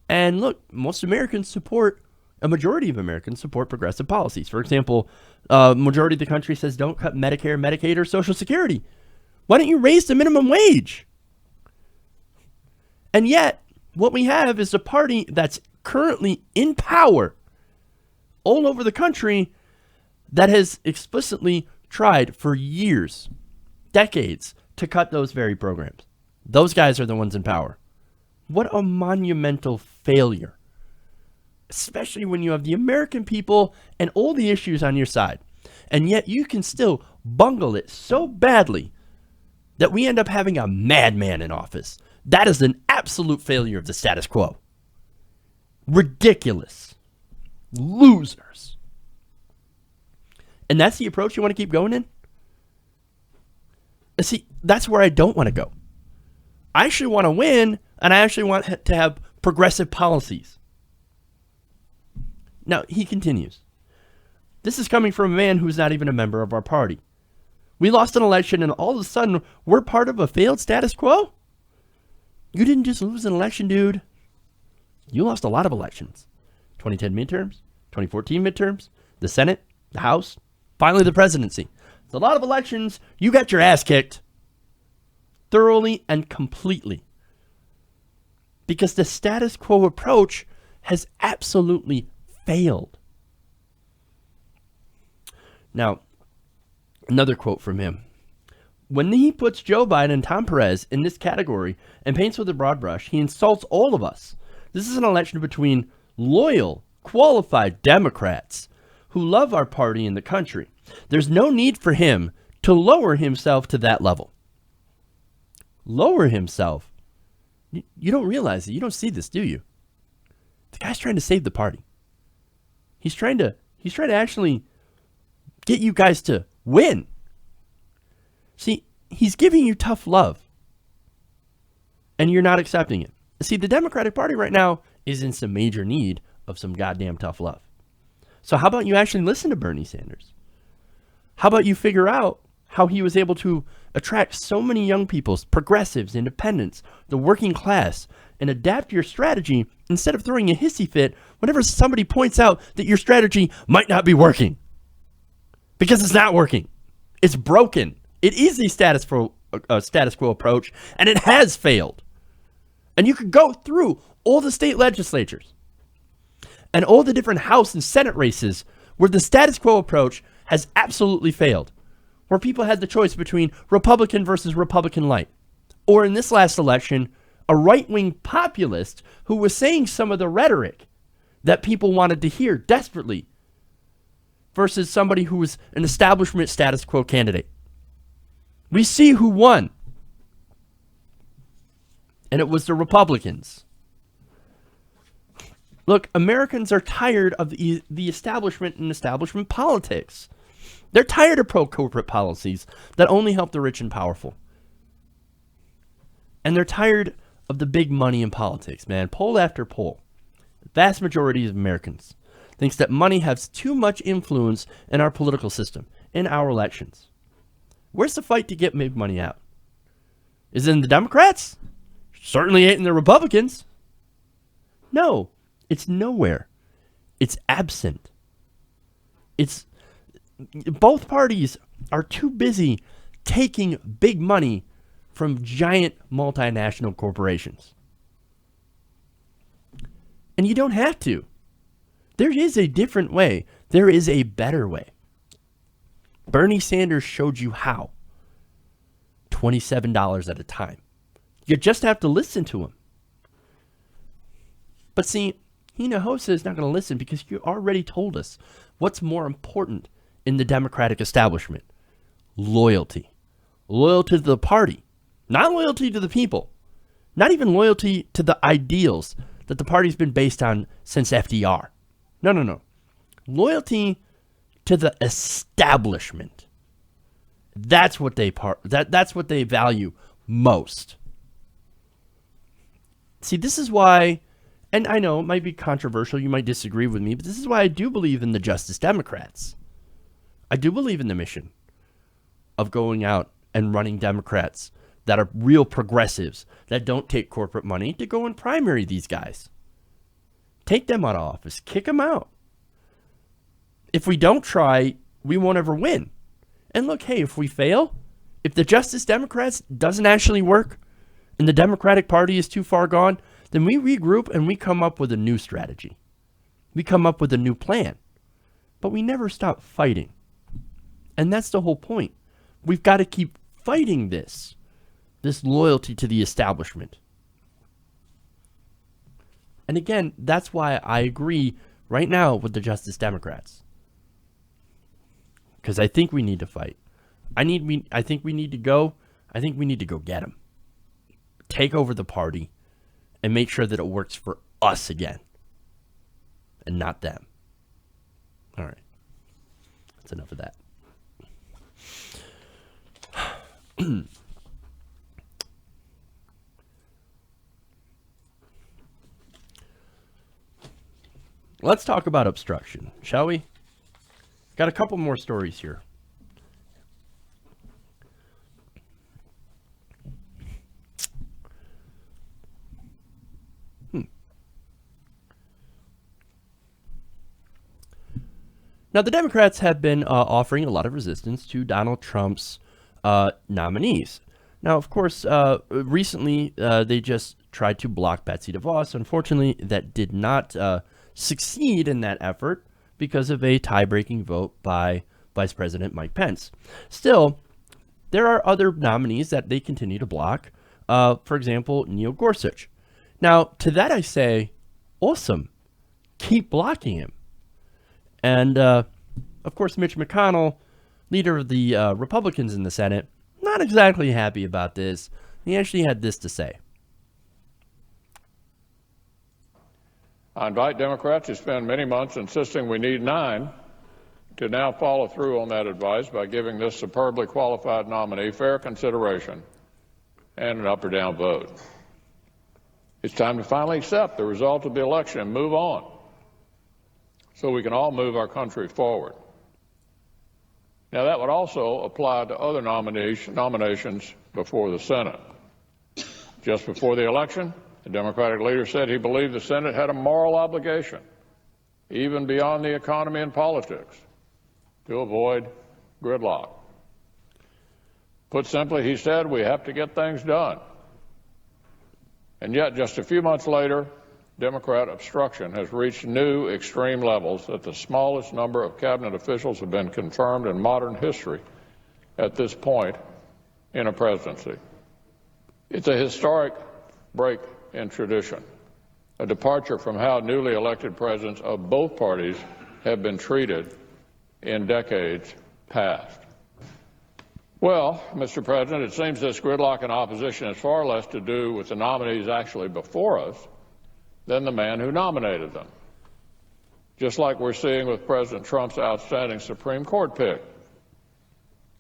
And look, a majority of Americans support progressive policies. For example, majority of the country says don't cut Medicare, Medicaid, or Social Security. Why don't you raise the minimum wage? And yet, what we have is a party that's currently in power all over the country that has explicitly tried for years, decades, to cut those very programs. Those guys are the ones in power. What a monumental failure, especially when you have the American people and all the issues on your side. And yet you can still bungle it so badly that we end up having a madman in office. That is an absolute failure of the status quo. Ridiculous. Losers. And that's the approach you want to keep going in? See, that's where I don't want to go. I actually want to win, and I actually want to have progressive policies. Now, he continues. This is coming from a man who's not even a member of our party. We lost an election and all of a sudden we're part of a failed status quo? You didn't just lose an election, dude. You lost a lot of elections. 2010 midterms, 2014 midterms, the Senate, the House, finally the presidency. It's a lot of elections. You got your ass kicked thoroughly and completely. Because the status quo approach has absolutely failed. Now, another quote from him. When he puts Joe Biden and Tom Perez in this category and paints with a broad brush, he insults all of us. This is an election between loyal, qualified Democrats who love our party and the country. There's no need for him to lower himself to that level. Lower himself? You don't realize it. You don't see this, do you? The guy's trying to save the party. He's trying to actually get you guys to win. See, he's giving you tough love. And you're not accepting it. See, the Democratic Party right now is in some major need of some goddamn tough love. So how about you actually listen to Bernie Sanders? How about you figure out how he was able to attract so many young people, progressives, independents, the working class, and adapt your strategy instead of throwing a hissy fit whenever somebody points out that your strategy might not be working. Because it's not working. It's broken. It is a status quo approach, and it has failed. And you could go through all the state legislatures and all the different House and Senate races where the status quo approach has absolutely failed, where people had the choice between Republican versus Republican light, or in this last election, a right-wing populist who was saying some of the rhetoric that people wanted to hear desperately versus somebody who was an establishment status quo candidate. We see who won. And it was the Republicans. Look, Americans are tired of the establishment and establishment politics. They're tired of pro-corporate policies that only help the rich and powerful. And they're tired of the big money in politics, man. Poll after poll. The vast majority of Americans thinks that money has too much influence in our political system, in our elections. Where's the fight to get big money out? Is it in the Democrats? Certainly ain't in the Republicans. No, it's nowhere. It's absent. Both parties are too busy taking big money from giant multinational corporations. And you don't have to. There is a different way. There is a better way. Bernie Sanders showed you how. $27 at a time. You just have to listen to him. But see, Hinojosa is not going to listen because you already told us what's more important in the Democratic establishment. Loyalty. Loyalty to the party. Not loyalty to the people. Not even loyalty to the ideals that the party's been based on since FDR. No. Loyalty to the establishment. That's what that's what they value most. See, this is why, and I know it might be controversial, you might disagree with me, but this is why I do believe in the Justice Democrats. I do believe in the mission of going out and running Democrats that are real progressives, that don't take corporate money, to go and primary these guys. Take them out of office. Kick them out. If we don't try, we won't ever win. And look, hey, if we fail, if the Justice Democrats doesn't actually work and the Democratic Party is too far gone, then we regroup and we come up with a new strategy. We come up with a new plan. But we never stop fighting. And that's the whole point. We've got to keep fighting this loyalty to the establishment. And again, that's why I agree right now with the Justice Democrats. Because I think we need to fight. I think we need to go get them. Take over the party and make sure that it works for us again. And not them. All right. That's enough of that. Let's talk about obstruction, shall we? Got a couple more stories here. Now, the Democrats have been offering a lot of resistance to Donald Trump's nominees. Now, of course, recently they just tried to block Betsy DeVos. Unfortunately, that did not succeed in that effort because of a tie-breaking vote by Vice President Mike Pence. Still, there are other nominees that they continue to block. For example, Neil Gorsuch. Now, to that I say, awesome. Keep blocking him. And, of course, Mitch McConnell, leader of the Republicans in the Senate, not exactly happy about this. He actually had this to say. I invite Democrats who spend many months insisting we need 9 to now follow through on that advice by giving this superbly qualified nominee fair consideration and an up or down vote. It's time to finally accept the result of the election and move on so we can all move our country forward. Now, that would also apply to other nominations before the Senate. Just before the election, the Democratic leader said he believed the Senate had a moral obligation, even beyond the economy and politics, to avoid gridlock. Put simply, he said, we have to get things done. And yet, just a few months later, Democrat obstruction has reached new extreme levels that the smallest number of cabinet officials have been confirmed in modern history at this point in a presidency. It's a historic break in tradition, a departure from how newly elected presidents of both parties have been treated in decades past. Well, Mr. President, it seems this gridlock in opposition has far less to do with the nominees actually before us than the man who nominated them, just like we're seeing with President Trump's outstanding Supreme Court pick.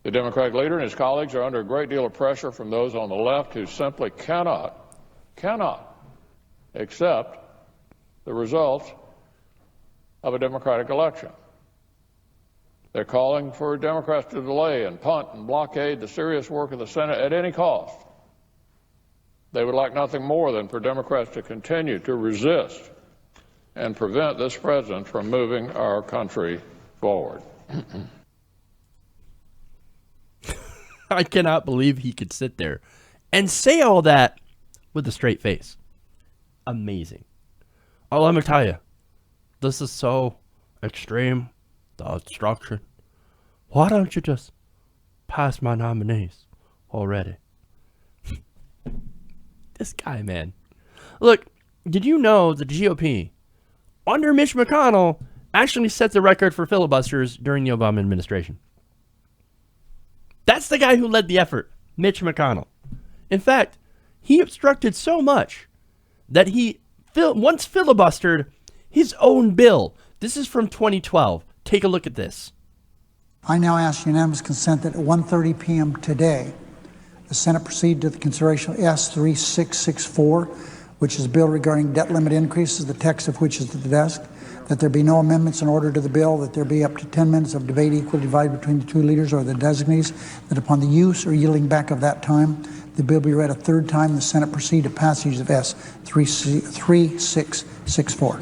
The Democratic leader and his colleagues are under a great deal of pressure from those on the left who simply cannot accept the results of a Democratic election. They're calling for Democrats to delay and punt and blockade the serious work of the Senate at any cost. They would like nothing more than for Democrats to continue to resist and prevent this president from moving our country forward. I cannot believe he could sit there and say all that with a straight face. Amazing. Oh, let me tell you, this is so extreme, the obstruction. Why don't you just pass my nominees already? This guy, man. Look, did you know the GOP, under Mitch McConnell, actually set the record for filibusters during the Obama administration? That's the guy who led the effort, Mitch McConnell. In fact, he obstructed so much that he once filibustered his own bill. This is from 2012. Take a look at this. I now ask unanimous consent that at 1:30 p.m. today, the Senate proceed to the consideration of S3664, which is a bill regarding debt limit increases, the text of which is at the desk, that there be no amendments in order to the bill, that there be up to 10 minutes of debate equally divided between the two leaders or the designees, that upon the use or yielding back of that time, the bill be read a third time, the Senate proceed to passage of S3664.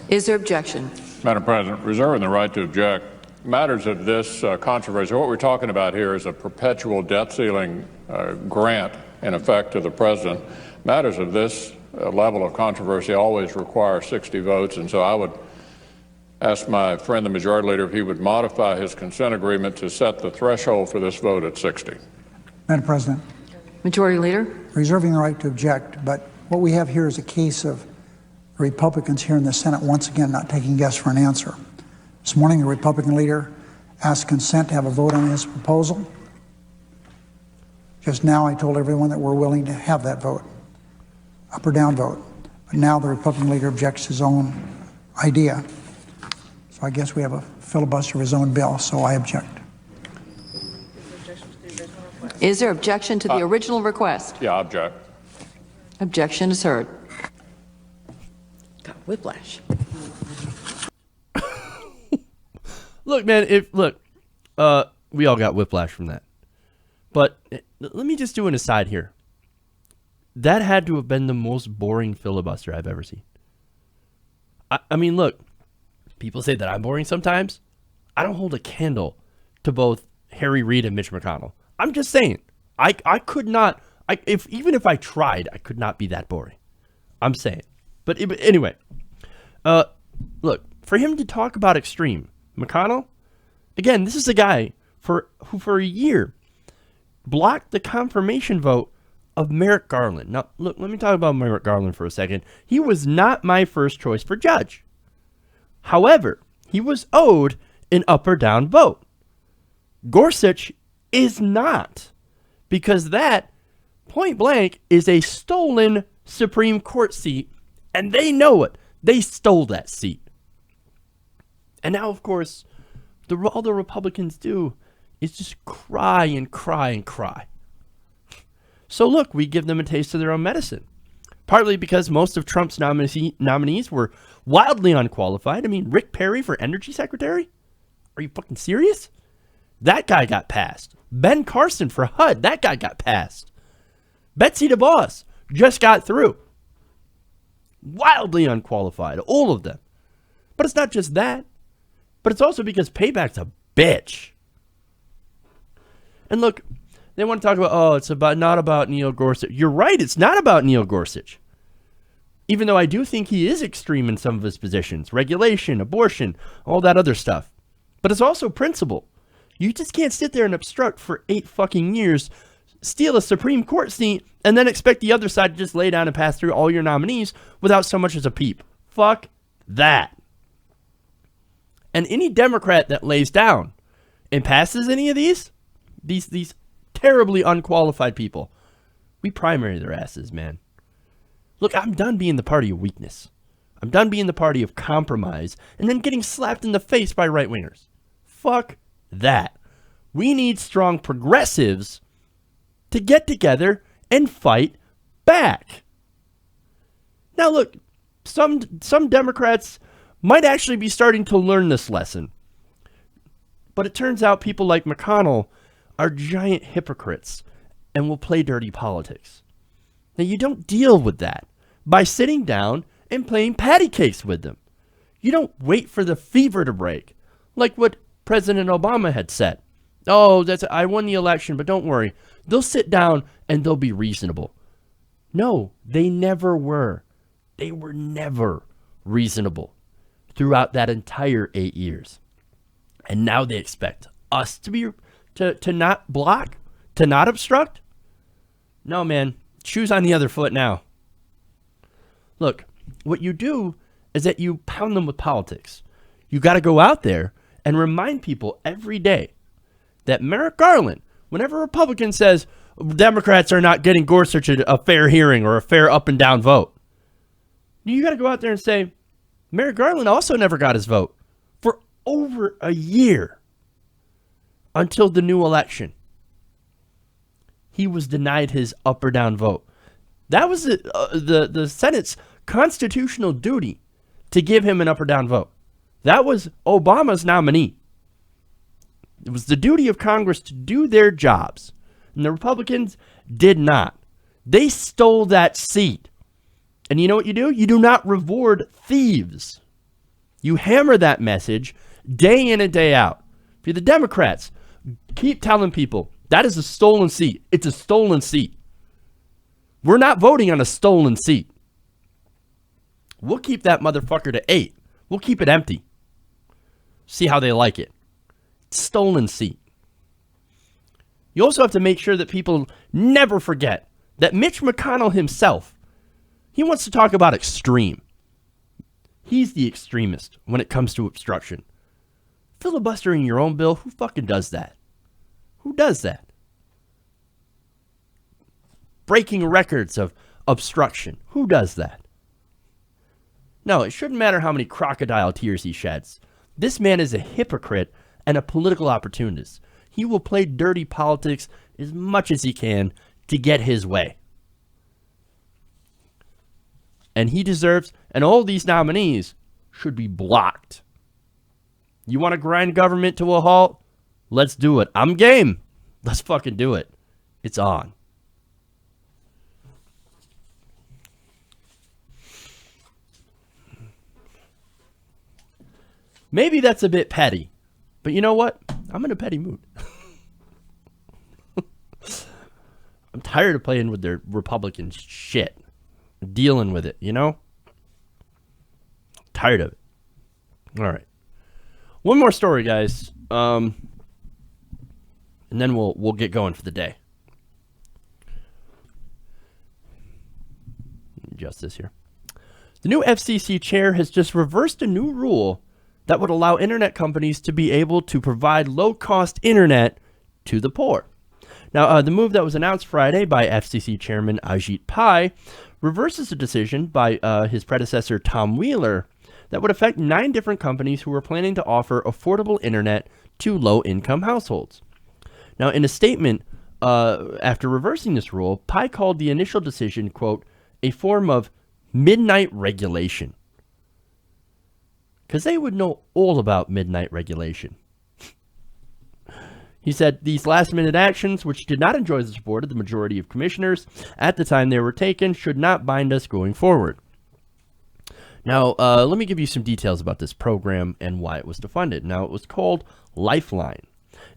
Is there objection? Madam President, reserving the right to object. Matters of this controversy, what we're talking about here is a perpetual debt ceiling grant, in effect, to the president. Matters of this level of controversy always require 60 votes, and so I would ask my friend, the majority leader, if he would modify his consent agreement to set the threshold for this vote at 60. Madam President. Majority Leader. Reserving the right to object, but what we have here is a case of the Republicans here in the Senate once again not taking yes for an answer. This morning, the Republican leader asked consent to have a vote on his proposal. Just now, I told everyone that we're willing to have that vote, up or down vote. But now the Republican leader objects his own idea. So I guess we have a filibuster of his own bill, so I object. Is there objection to the original request? Yeah, I object. Objection is heard. Got whiplash. Look, man, we all got whiplash from that. But let me just do an aside here. That had to have been the most boring filibuster I've ever seen. I mean, look, people say that I'm boring sometimes. I don't hold a candle to both Harry Reid and Mitch McConnell. I'm just saying, I could not, even if I tried, I could not be that boring. I'm saying. But anyway, look, for him to talk about extreme, McConnell, again, this is a guy who for a year blocked the confirmation vote of Merrick Garland. Now, look, let me talk about Merrick Garland for a second. He was not my first choice for judge. However, he was owed an up or down vote. Gorsuch is not, because that, point blank, is a stolen Supreme Court seat, and they know it. They stole that seat. And now, of course, all the Republicans do is just cry and cry and cry. So look, we give them a taste of their own medicine. Partly because most of Trump's nominees were wildly unqualified. I mean, Rick Perry for Energy Secretary? Are you fucking serious? That guy got passed. Ben Carson for HUD. That guy got passed. Betsy DeVos just got through. Wildly unqualified. All of them. But it's not just that. But it's also because Payback's a bitch. And look, they want to talk about, it's not about Neil Gorsuch. You're right, it's not about Neil Gorsuch. Even though I do think he is extreme in some of his positions. Regulation, abortion, all that other stuff. But it's also principle. You just can't sit there and obstruct for 8 fucking years, steal a Supreme Court seat, and then expect the other side to just lay down and pass through all your nominees without so much as a peep. Fuck that. And any Democrat that lays down and passes any of these terribly unqualified people, we primary their asses, man. Look, I'm done being the party of weakness. I'm done being the party of compromise and then getting slapped in the face by right-wingers. Fuck that. We need strong progressives to get together and fight back. Now look, some Democrats might actually be starting to learn this lesson. But it turns out people like McConnell are giant hypocrites and will play dirty politics. Now, you don't deal with that by sitting down and playing patty cakes with them. You don't wait for the fever to break, like what President Obama had said. Oh, I won the election, but don't worry. They'll sit down and they'll be reasonable. No, they never were. They were never reasonable throughout that entire 8 years. And now they expect us to not block, to not obstruct. No, man, shoes on the other foot now. Look, what you do is that you pound them with politics. You got to go out there and remind people every day that Merrick Garland, whenever a Republican says Democrats are not getting Gorsuch a fair hearing or a fair up and down vote, you got to go out there and say, Merrick Garland also never got his vote for over a year until the new election. He was denied his up or down vote. That was the Senate's constitutional duty to give him an up or down vote. That was Obama's nominee. It was the duty of Congress to do their jobs. And the Republicans did not. They stole that seat. And you know what you do? You do not reward thieves. You hammer that message day in and day out. If you're the Democrats, keep telling people that is a stolen seat. It's a stolen seat. We're not voting on a stolen seat. We'll keep that motherfucker to 8. We'll keep it empty. See how they like it. Stolen seat. You also have to make sure that people never forget that Mitch McConnell himself, he wants to talk about extreme. He's the extremist when it comes to obstruction. Filibustering your own bill, who fucking does that? Who does that? Breaking records of obstruction. Who does that? No, it shouldn't matter how many crocodile tears he sheds. This man is a hypocrite and a political opportunist. He will play dirty politics as much as he can to get his way. And he deserves, and all these nominees should be blocked. You want to grind government to a halt? Let's do it. I'm game. Let's fucking do it. It's on. Maybe that's a bit petty, but you know what? I'm in a petty mood. I'm tired of playing with their Republican shit. Dealing with it, you know? Tired of it. All right. One more story, guys. And then we'll get going for the day. Justice here. The new FCC chair has just reversed a new rule that would allow internet companies to be able to provide low-cost internet to the poor. Now, the move that was announced Friday by FCC Chairman Ajit Pai reverses a decision by his predecessor Tom Wheeler that would affect 9 different companies who were planning to offer affordable internet to low-income households. Now, in a statement after reversing this rule, Pai called the initial decision, quote, a form of midnight regulation. Because they would know all about midnight regulation. He said these last-minute actions, which did not enjoy the support of the majority of commissioners at the time they were taken, should not bind us going forward. Now, let me give you some details about this program and why it was defunded. Now, it was called Lifeline,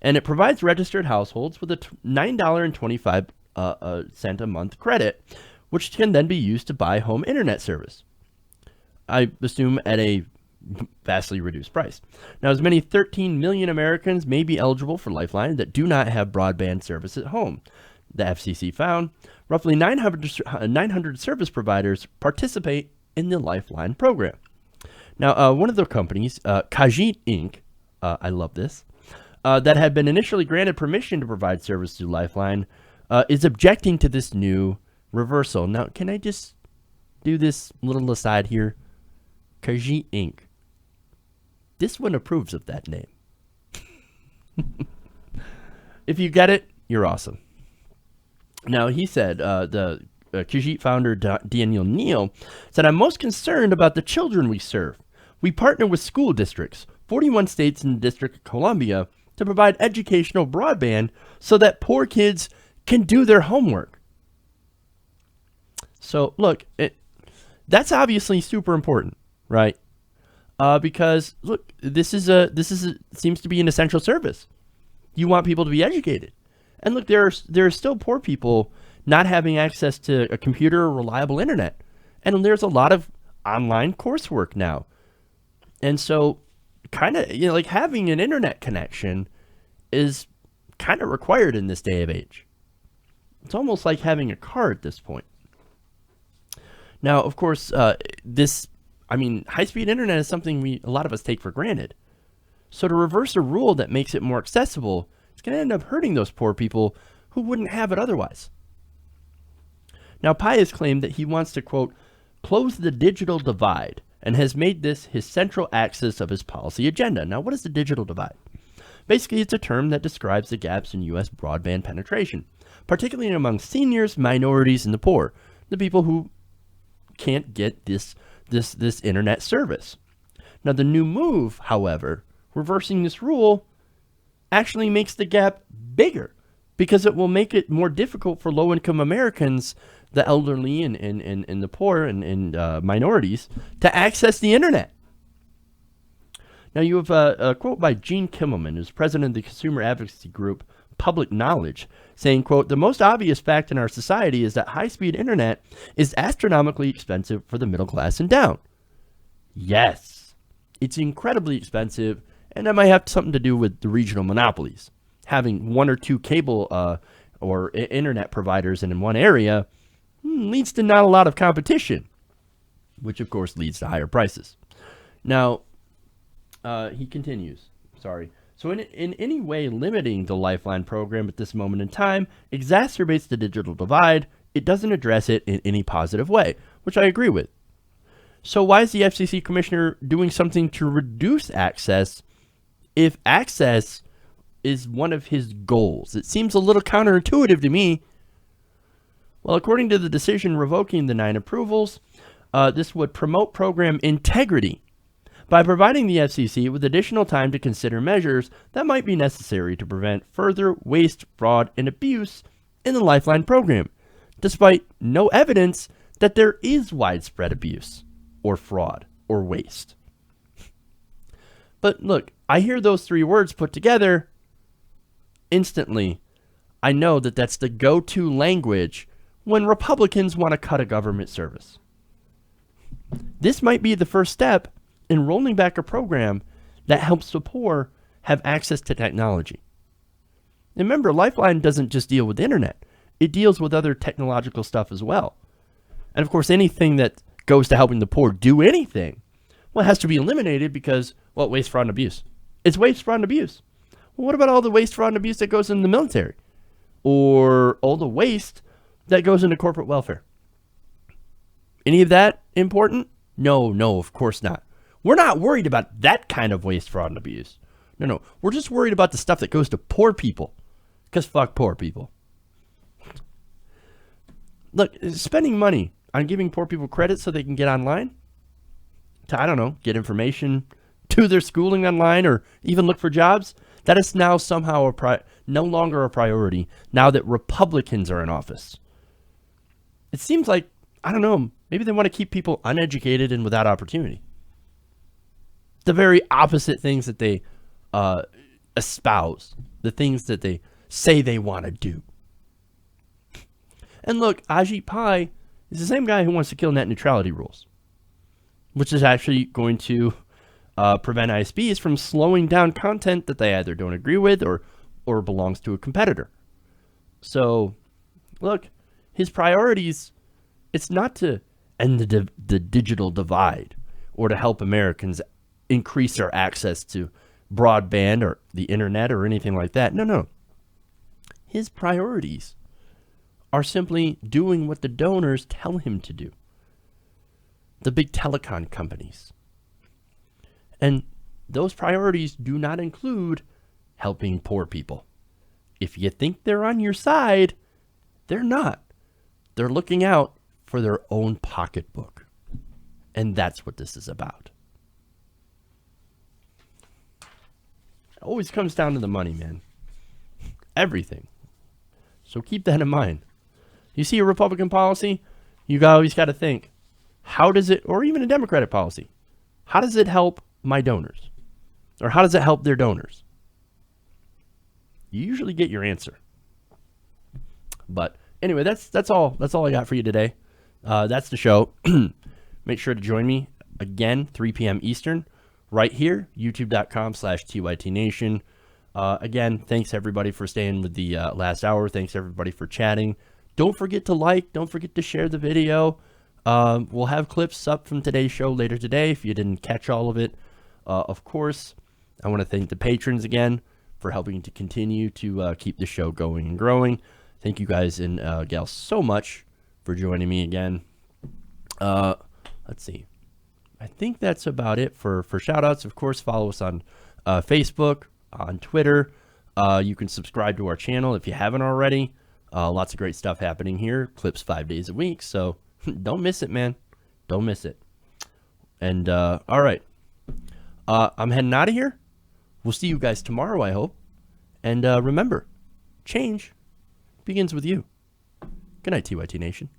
and it provides registered households with a $9.25 a month credit, which can then be used to buy home internet service. I assume at a vastly reduced price. Now, as many 13 million Americans may be eligible for Lifeline that do not have broadband service at home. The FCC found roughly 900 service providers participate in the Lifeline program. Now, one of the companies, Kajit Inc., I love this, that had been initially granted permission to provide service through Lifeline, is objecting to this new reversal. Now, can I just do this little aside here? Kajit Inc. This one approves of that name. If you get it, you're awesome. Now, he said, the Kajit founder Daniel Neal said, I'm most concerned about the children we serve. We partner with school districts, 41 states and the District of Columbia, to provide educational broadband so that poor kids can do their homework. So, look, that's obviously super important, right? Because look, this seems to be an essential service. You want people to be educated, and look, there are still poor people not having access to a computer or reliable internet, and there's a lot of online coursework now, and so kind of like having an internet connection is kind of required in this day of age. It's almost like having a car at this point. Now, of course, high-speed internet is something a lot of us take for granted. So to reverse a rule that makes it more accessible, it's going to end up hurting those poor people who wouldn't have it otherwise. Now, Pai has claimed that he wants to, quote, close the digital divide, and has made this his central axis of his policy agenda. Now, what is the digital divide? Basically, it's a term that describes the gaps in U.S. broadband penetration, particularly among seniors, minorities, and the poor, the people who can't get this internet service. Now, the new move, however, reversing this rule, actually makes the gap bigger because it will make it more difficult for low-income Americans, the elderly and the poor and minorities, to access the internet. Now, you have a quote by Gene Kimmelman, who's president of the consumer advocacy group Public Knowledge, saying, quote, the most obvious fact in our society is that high-speed internet is astronomically expensive for the middle class and down. Yes, it's incredibly expensive, and that might have something to do with the regional monopolies. Having 1 or 2 cable or internet providers in one area leads to not a lot of competition, which of course leads to higher prices. Now, he continues, So in any way, limiting the Lifeline program at this moment in time exacerbates the digital divide. It doesn't address it in any positive way, which I agree with. So why is the FCC commissioner doing something to reduce access if access is one of his goals? It seems a little counterintuitive to me. Well, according to the decision revoking the 9 approvals, this would promote program integrity by providing the FCC with additional time to consider measures that might be necessary to prevent further waste, fraud, and abuse in the Lifeline program, despite no evidence that there is widespread abuse or fraud or waste. But look, I hear those three words put together, instantly, I know that that's the go-to language when Republicans want to cut a government service. This might be the first step in rolling back a program that helps the poor have access to technology. And remember, Lifeline doesn't just deal with the internet. It deals with other technological stuff as well. And of course, anything that goes to helping the poor do anything, well, it has to be eliminated because, well, waste, fraud, and abuse. It's waste, fraud, and abuse. Well, what about all the waste, fraud, and abuse that goes in the military? Or all the waste that goes into corporate welfare? Any of that important? No, of course not. We're not worried about that kind of waste, fraud, and abuse. No. We're just worried about the stuff that goes to poor people. Because fuck poor people. Look, spending money on giving poor people credit so they can get online to, I don't know, get information, do their schooling online, or even look for jobs, that is now somehow no longer a priority now that Republicans are in office. It seems like, I don't know, maybe they want to keep people uneducated and without opportunity. The very opposite things that they espouse, the things that they say they want to do. And look, Ajit Pai is the same guy who wants to kill net neutrality rules, which is actually going to prevent ISPs from slowing down content that they either don't agree with or belongs to a competitor. So, look, his priorities, it's not to end the digital divide or to help Americans increase their access to broadband or the internet or anything like that. No. His priorities are simply doing what the donors tell him to do. The big telecom companies. And those priorities do not include helping poor people. If you think they're on your side, they're not. They're looking out for their own pocketbook. And that's what this is about. It always comes down to the money, man. Everything. So keep that in mind. You see a Republican policy, you always got to think, how does it, or even a Democratic policy, how does it help my donors? Or how does it help their donors? You usually get your answer. But anyway, that's all I got for you today. That's the show. Make sure to join me again, 3 p.m. Eastern, right here, youtube.com/TYTNation. Again, thanks everybody for staying with the last hour. Thanks everybody for chatting. Don't forget to like. Don't forget to share the video. We'll have clips up from today's show later today if you didn't catch all of it. Of course, I want to thank the patrons again for helping to continue to keep the show going and growing. Thank you guys and gals so much for joining me again. Let's see. I think that's about it for shout outs. Of course, follow us on Facebook, on Twitter. You can subscribe to our channel if you haven't already. Lots of great stuff happening here. Clips 5 days a week. So don't miss it, man. Don't miss it. And all right. I'm heading out of here. We'll see you guys tomorrow, I hope. And remember, change begins with you. Good night, TYT Nation.